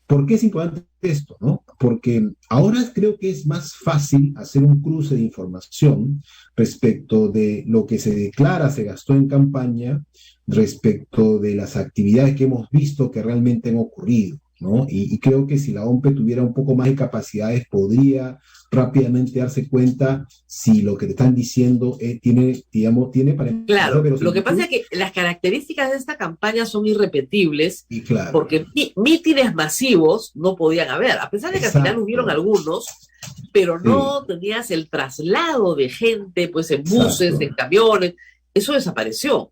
¿Por qué es importante esto, no? Porque ahora creo que es más fácil hacer un cruce de información respecto de lo que se declara se gastó en campaña, respecto de las actividades que hemos visto que realmente han ocurrido, ¿no? Y creo que si la OMP tuviera un poco más de capacidades, podría rápidamente darse cuenta si lo que te están diciendo tiene para Claro, pero lo que pasa es que las características de esta campaña son irrepetibles y claro, porque mítines masivos no podían haber, a pesar de que al final exacto, hubieron algunos, pero sí, no tenías el traslado de gente pues en buses, exacto. en camiones, eso desapareció.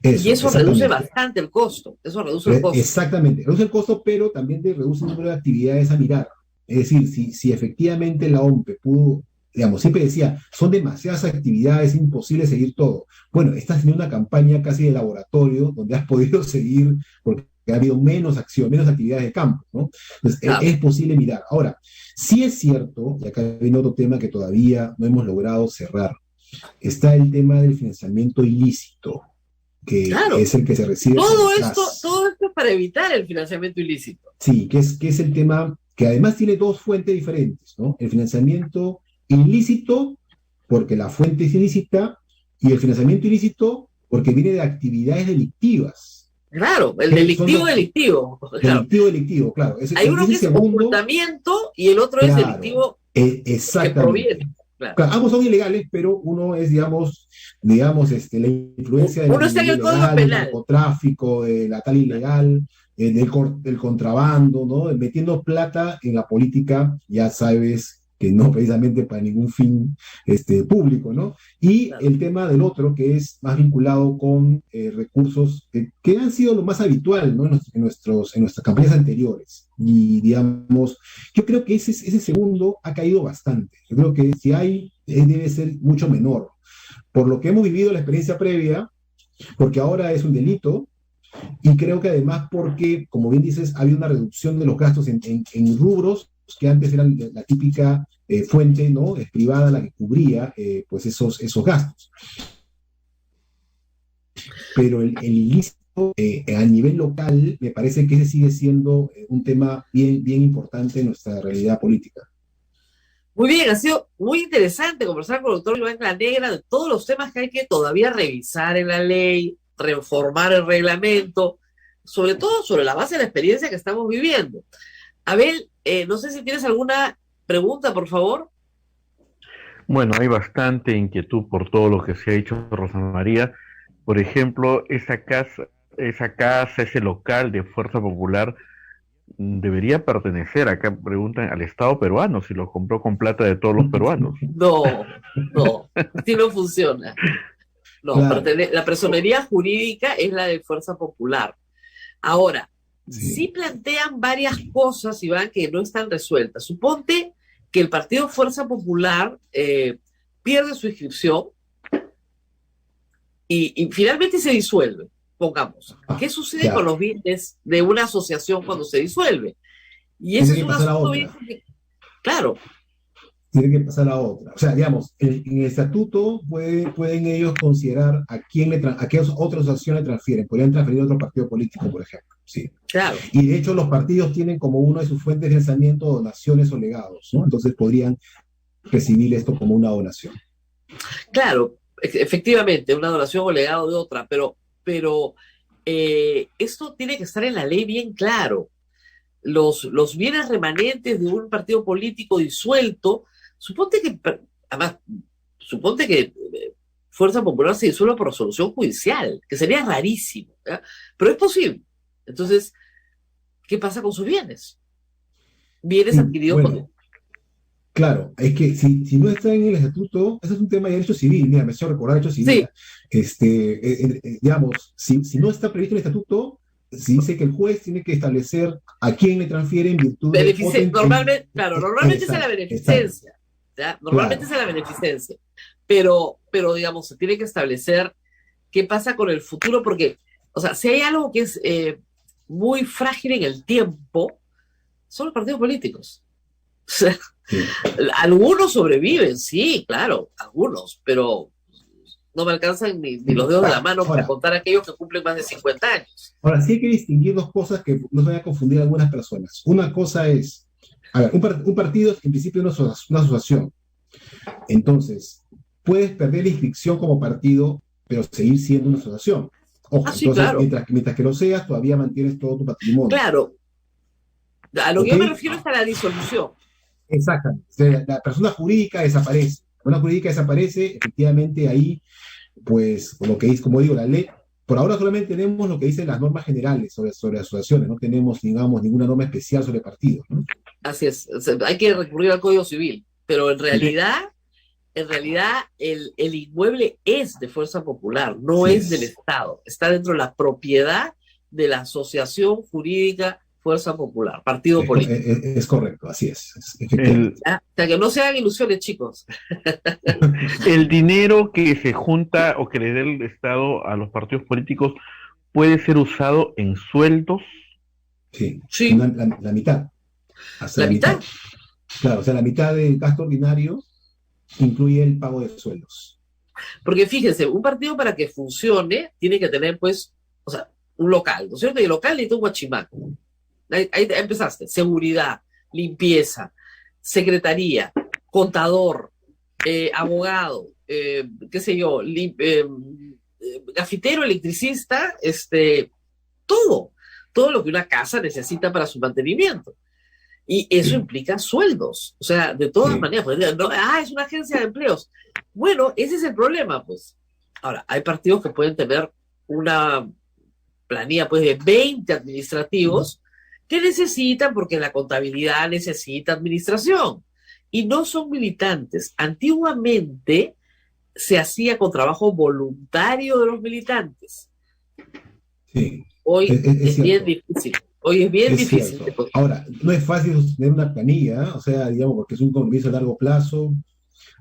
Eso, Y eso reduce exactamente. bastante el costo, eso reduce el costo. Exactamente, reduce el costo, pero también te reduce el número de actividades a mirar. Es decir, si efectivamente la OMP pudo, digamos, siempre decía, son demasiadas actividades, es imposible seguir todo. Bueno, estás haciendo una campaña casi de laboratorio donde has podido seguir porque ha habido menos acción, menos actividades de campo, ¿no? Entonces, Claro. es posible mirar. Ahora, sí es cierto, y acá viene otro tema que todavía no hemos logrado cerrar, está el tema del financiamiento ilícito, que Claro. es el que se recibe por Todo detrás. esto es para evitar el financiamiento ilícito. Sí, que es el tema que además tiene dos fuentes diferentes, ¿no? El financiamiento ilícito, porque la fuente es ilícita, y el financiamiento ilícito, porque viene de actividades delictivas. Claro, el Que delictivo son los- delictivo. Claro. Delictivo, claro. Hay uno que es segundo, ocultamiento y el otro es claro, delictivo que exactamente. proviene. Claro. Claro, ambos son ilegales, pero uno es, digamos, la influencia Uno está en el Código del Penal. narcotráfico, de la tal ilegal, del contrabando, ¿no? Metiendo plata en la política, ya sabes que no precisamente para ningún fin público, ¿no? Y Claro. el tema del otro, que es más vinculado con recursos que han sido lo más habitual, ¿no? En nuestras campañas anteriores. Y, digamos, yo creo que ese segundo ha caído bastante. Yo creo que si hay, debe ser mucho menor. Por lo que hemos vivido en la experiencia previa, porque ahora es un delito, y creo que además porque, como bien dices, ha habido una reducción de los gastos en rubros que antes eran la típica fuente, ¿no? Es privada la que cubría pues esos gastos. Pero el ilícito a nivel local, me parece que ese sigue siendo un tema bien, bien importante en nuestra realidad política. Muy bien, ha sido muy interesante conversar con el doctor Iván Negra de todos los temas que hay que todavía revisar en la ley, reformar el reglamento, sobre todo sobre la base de la experiencia que estamos viviendo. Abel, no sé si tienes alguna pregunta, por favor. Bueno, hay bastante inquietud por todo lo que se ha hecho, Rosa María. Por ejemplo, esa casa, ese local de Fuerza Popular, debería pertenecer, acá preguntan, al Estado peruano, si lo compró con plata de todos los peruanos. No, no, así no funciona. No, Claro, la personería jurídica es la de Fuerza Popular. Ahora, sí sí, plantean varias cosas, Iván, que no están resueltas. Suponte que el partido Fuerza Popular pierde su inscripción y finalmente se disuelve, pongamos. ah, ¿Qué sucede con ya, los bienes de una asociación cuando se disuelve? Y ese tiene es que un pasar a asunto bien otra. complicado. Claro, Tiene que pasar a otra. O sea, digamos, en el estatuto pueden ellos considerar a qué otra asociación le transfieren. Podrían transferir a otro partido político, por ejemplo. Sí. claro, Y de hecho, los partidos tienen como una de sus fuentes de financiamiento donaciones o legados, ¿no? Entonces podrían recibir esto como una donación. claro, efectivamente, una donación o legado de otra, pero esto tiene que estar en la ley bien claro. Los bienes remanentes de un partido político disuelto, suponte que, además, suponte que Fuerza Popular se disuelva por resolución judicial, que sería rarísimo, ¿ya? Pero es posible. Entonces, ¿qué pasa con sus bienes? Bienes Sí, adquiridos con... bueno, claro, es que si no está en el estatuto, ese es un tema de derecho civil. Mira, me hizo recordar derecho civil. Sí, ¿Eh? Digamos, si no está previsto en el estatuto, si dice que el juez tiene que establecer a quién le transfiere en virtud de otra. Normalmente, claro, normalmente es a la Exacto, exacto, beneficencia, ¿ya? Normalmente claro. es a la beneficencia, pero digamos, se tiene que establecer qué pasa con el futuro, porque, o sea, si hay algo que es muy frágil en el tiempo, son los partidos políticos. O sea, Sí. algunos sobreviven, sí, claro, algunos, pero no me alcanzan ni los dedos de la mano para Ahora, contar aquellos que cumplen más de 50 años. ahora sí hay que distinguir dos cosas que no se vayan a confundir algunas personas. Una cosa es, a ver, un partido es en principio una asociación. Entonces, puedes perder la inscripción como partido, pero seguir siendo una asociación. Ah, Ojo, sí, entonces, claro, mientras que lo seas, todavía mantienes todo tu patrimonio. claro. A lo que ¿Ok? yo me refiero es a la disolución. Exactamente. O sea, la persona jurídica desaparece. La persona jurídica desaparece, efectivamente ahí, pues, lo que es, como digo, la ley. Por ahora solamente tenemos lo que dicen las normas generales sobre asociaciones, no tenemos, digamos, ninguna norma especial sobre partidos, ¿no? Así es. O sea, hay que recurrir al Código Civil, pero Sí, en realidad el inmueble es de Fuerza Popular, no Así es del es. Estado. Está dentro de la propiedad de la Asociación Jurídica Fuerza Popular, partido político. Es correcto, así es, el, efectivamente. ¿Ya? O sea, que no se hagan ilusiones, chicos. el dinero que se junta o que le dé el Estado a los partidos políticos puede ser usado en sueldos. Sí, Sí, la mitad, hasta la la mitad. mitad. Claro, o sea, la mitad del gasto ordinario incluye el pago de sueldos. Porque fíjense, un partido para que funcione tiene que tener, pues, o sea, un local, ¿no es cierto? Y el local necesita un guachimaco. Ahí empezaste. Seguridad, limpieza, secretaría, contador, abogado, qué sé yo, gafitero, electricista, todo lo que una casa necesita para su mantenimiento. Y eso Sí, implica sueldos. O sea, de todas sí, maneras, pues, no, es una agencia de empleos. Bueno, ese es el problema, pues. Ahora, hay partidos que pueden tener una planilla pues, de 20 administrativos que necesitan, porque la contabilidad necesita administración. Y no son militantes. Antiguamente se hacía con trabajo voluntario de los militantes. sí, Hoy es es bien cierto. difícil. Hoy es bien Es difícil. cierto. Ahora, no es fácil sostener una planilla, o sea, digamos, porque es un compromiso a largo plazo.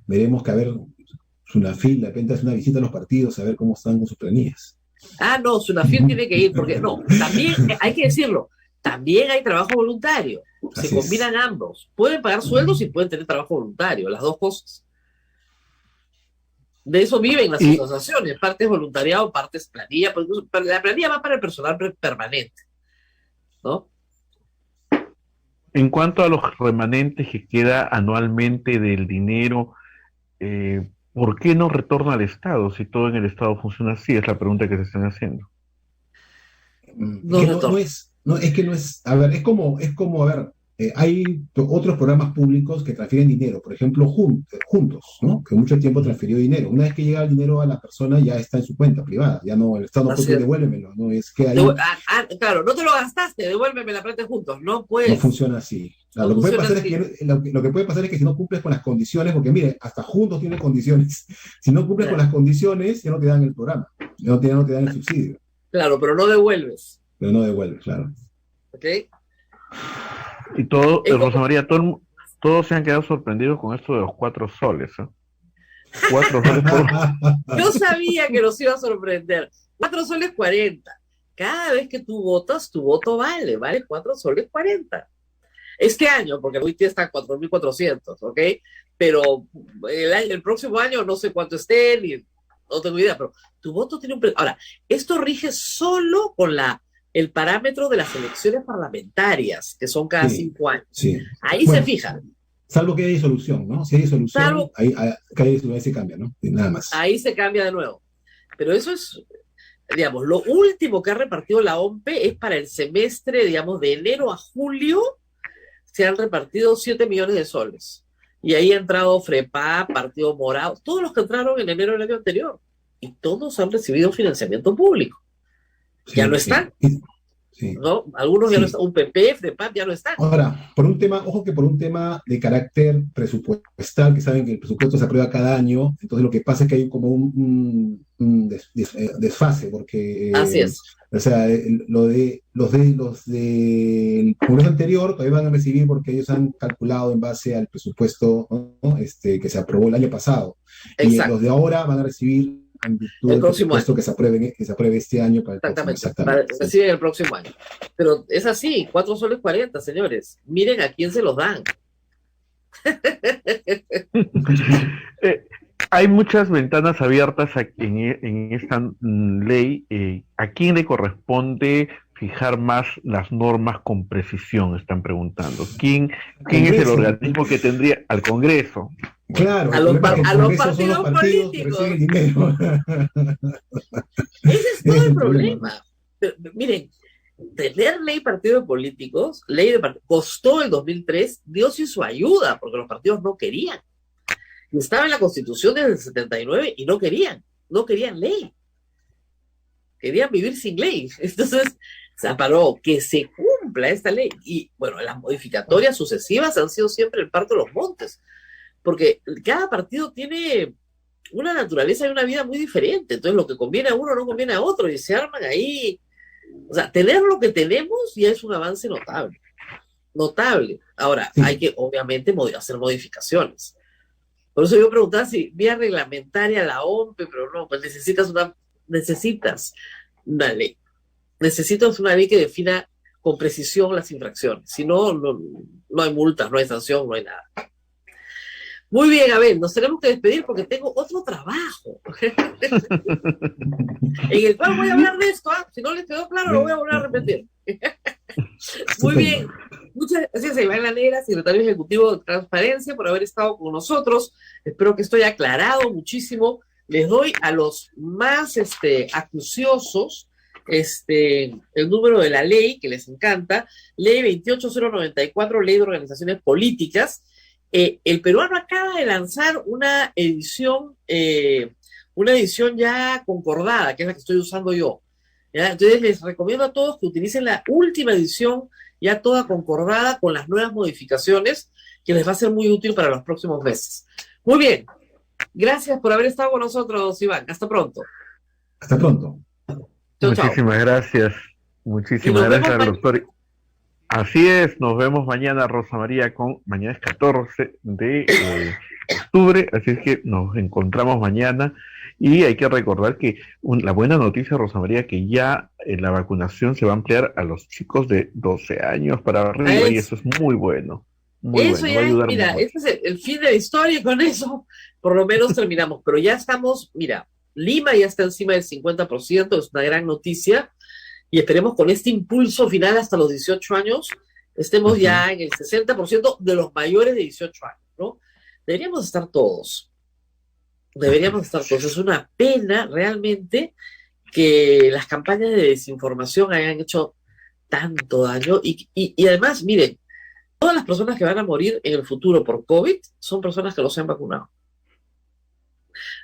Veremos que, a ver, Sunafil, de repente hace una visita a los partidos a ver cómo están con sus planillas. Ah, no, Sunafil tiene que ir, porque no, también hay que decirlo, también hay trabajo voluntario. Se Así es. combinan ambos. Pueden pagar sueldos y pueden tener trabajo voluntario, las dos cosas. De eso viven las Y asociaciones, parte es voluntariado, parte es planilla, porque la planilla va para el personal permanente, ¿no? en cuanto a los remanentes que queda anualmente del dinero, ¿por qué no retorna al Estado si todo en el Estado funciona así? Es la pregunta que se están haciendo. Es No que no retorno. es, no, es que no es, a ver, es como, a ver, hay otros programas públicos que transfieren dinero, por ejemplo, Juntos, ¿no? Que mucho tiempo transfirió dinero. Una vez que llega el dinero a la persona, ya está en su cuenta privada, ya no, el Estado no Así puede es. devuélvemelo, ¿no? Es que ahí Claro, no te lo gastaste, devuélveme la plata juntos. No, no pues, funciona así. no Lo que puede funciona pasar es así. lo que puede pasar es que si no cumples con las condiciones, porque mire, hasta Juntos tiene condiciones, si no cumples con Ya. las condiciones, ya no te dan el programa, ya no te dan el subsidio, Claro, pero no devuelves. pero no devuelves, claro. ¿Ok? Y todo, Es Rosa como, María, todos se han quedado sorprendidos con esto de los 4 soles, ¿eh? 4 soles por... yo sabía que los iba a sorprender. 4 soles 40. Cada vez que tú votas, tu voto vale 4 soles 40. Este año, porque hoy está en 4.400, ¿ok? Pero el próximo año no sé cuánto esté, ni no tengo idea, pero tu voto tiene un precio. Ahora, esto rige solo con el parámetro de las elecciones parlamentarias, que son cada Sí, 5 años. sí. Ahí se Bueno, fija. salvo que haya disolución, ¿no? Si hay disolución, Salvo, ahí se cambia, ¿no? Y nada más. ahí se cambia de nuevo. Pero eso es, digamos, lo último que ha repartido la OMPE es para el semestre, digamos, de enero a julio, se han repartido 7 millones de soles. Y ahí ha entrado FREPA, Partido Morado, todos los que entraron en enero del año anterior. Y todos han recibido financiamiento público. Ya no Sí, están, sí, ¿no? Algunos ya no sí. están, UPP, FREPA ya no están. Ahora, ojo que por un tema de carácter presupuestal, que saben que el presupuesto se aprueba cada año, entonces lo que pasa es que hay como un desfase, Así porque, es. o sea, los del Congreso anterior todavía van a recibir porque ellos han calculado en base al presupuesto, ¿no? Que se aprobó el año pasado, y los Exacto. de ahora van a recibir en virtud El del próximo presupuesto año. que se apruebe este año para el próximo, Exactamente. exactamente. Sí. Reciben el próximo año. Pero es así, 4 soles 40, señores. Miren a quién se los dan. Eh, hay muchas ventanas abiertas en esta ley. ¿A quién le corresponde fijar más las normas con precisión? Están preguntando. ¿Quién es el Congreso. organismo que tendría al Congreso? Claro, A el los, problema es que el a los Congreso son los partidos partidos que políticos. reciben dinero. Ese es todo Es el el problema. Pero, miren, tener ley partidos políticos, ley de partidos, costó el 2003, Dios y su ayuda, porque los partidos no querían. Y estaba en la Constitución desde el 79 y no querían ley. Querían vivir sin ley. Entonces, se amparó que se cumpla esta ley. Y bueno, las modificatorias sucesivas han sido siempre el parto de los montes, porque cada partido tiene una naturaleza y una vida muy diferente. Entonces, lo que conviene a uno no conviene a otro y se arman ahí. O sea, tener lo que tenemos ya es un avance notable. Notable. Ahora, Sí. hay que, obviamente, hacer modificaciones. Por eso yo preguntaba si vía reglamentaria la OMPE, pero no, pues necesitas una ley. Necesitas una ley que defina con precisión las infracciones. Si no, no hay multas, no hay sanción, no hay nada. Muy bien, Abel, nos tenemos que despedir porque tengo otro trabajo en el cual voy a hablar de esto. Si no les quedó claro, lo voy a volver a repetir. Muy bien. Muchas gracias a Iván Lanera, secretario ejecutivo de Transparencia, por haber estado con nosotros. Espero que esto haya aclarado muchísimo. Les doy a los más acuciosos el número de la ley, que les encanta, ley 28094, ley de organizaciones políticas. El peruano acaba de lanzar una edición ya concordada, que es la que estoy usando yo. ¿Ya? Entonces les recomiendo a todos que utilicen la última edición ya toda concordada con las nuevas modificaciones, que les va a ser muy útil para los próximos meses. Muy bien. Gracias por haber estado con nosotros, Iván. Hasta pronto. Hasta pronto. Chau, Muchísimas chau. gracias. Muchísimas gracias al doctor. Así es, nos vemos mañana, Rosa María, mañana es 14 de octubre, así es que nos encontramos mañana. Y hay que recordar que la buena noticia, Rosa María, que ya la vacunación se va a ampliar a los chicos de 12 años para arriba, y eso es muy bueno. Eso bueno, ya, va a ayudar mira, mucho. este es el fin de la historia y con eso por lo menos terminamos. Pero ya estamos, mira, Lima ya está encima del 50%, es una gran noticia, y esperemos con este impulso final hasta los 18 años, estemos ya en el 60% de los mayores de 18 años, ¿no? Deberíamos estar todos. Es una pena realmente que las campañas de desinformación hayan hecho tanto daño y además, miren, todas las personas que van a morir en el futuro por COVID son personas que no se han vacunado.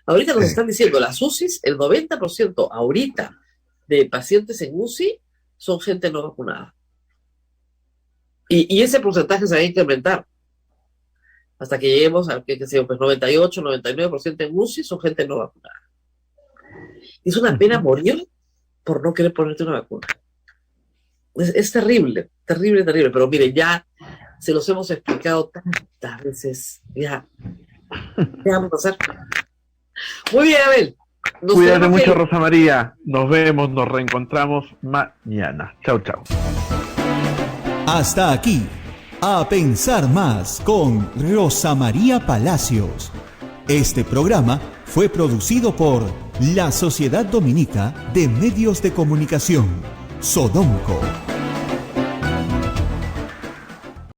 Ahorita nos están diciendo, las UCIs, el 90% ahorita de pacientes en UCI son gente no vacunada. Y ese porcentaje se va a incrementar hasta que lleguemos al que sea, pues 98, 99% en UCI son gente no vacunada. Es una pena morir por no querer ponerte una vacuna. Es terrible, terrible, terrible. Pero miren, ya se los hemos explicado tantas veces. Ya vamos a hacer. Muy bien, Abel. Cuídate mucho, Rosa María. Nos vemos, nos reencontramos mañana. Chau, chau. Hasta aquí, A Pensar Más con Rosa María Palacios. Este programa fue producido por la Sociedad Dominica de Medios de Comunicación, Sodomco.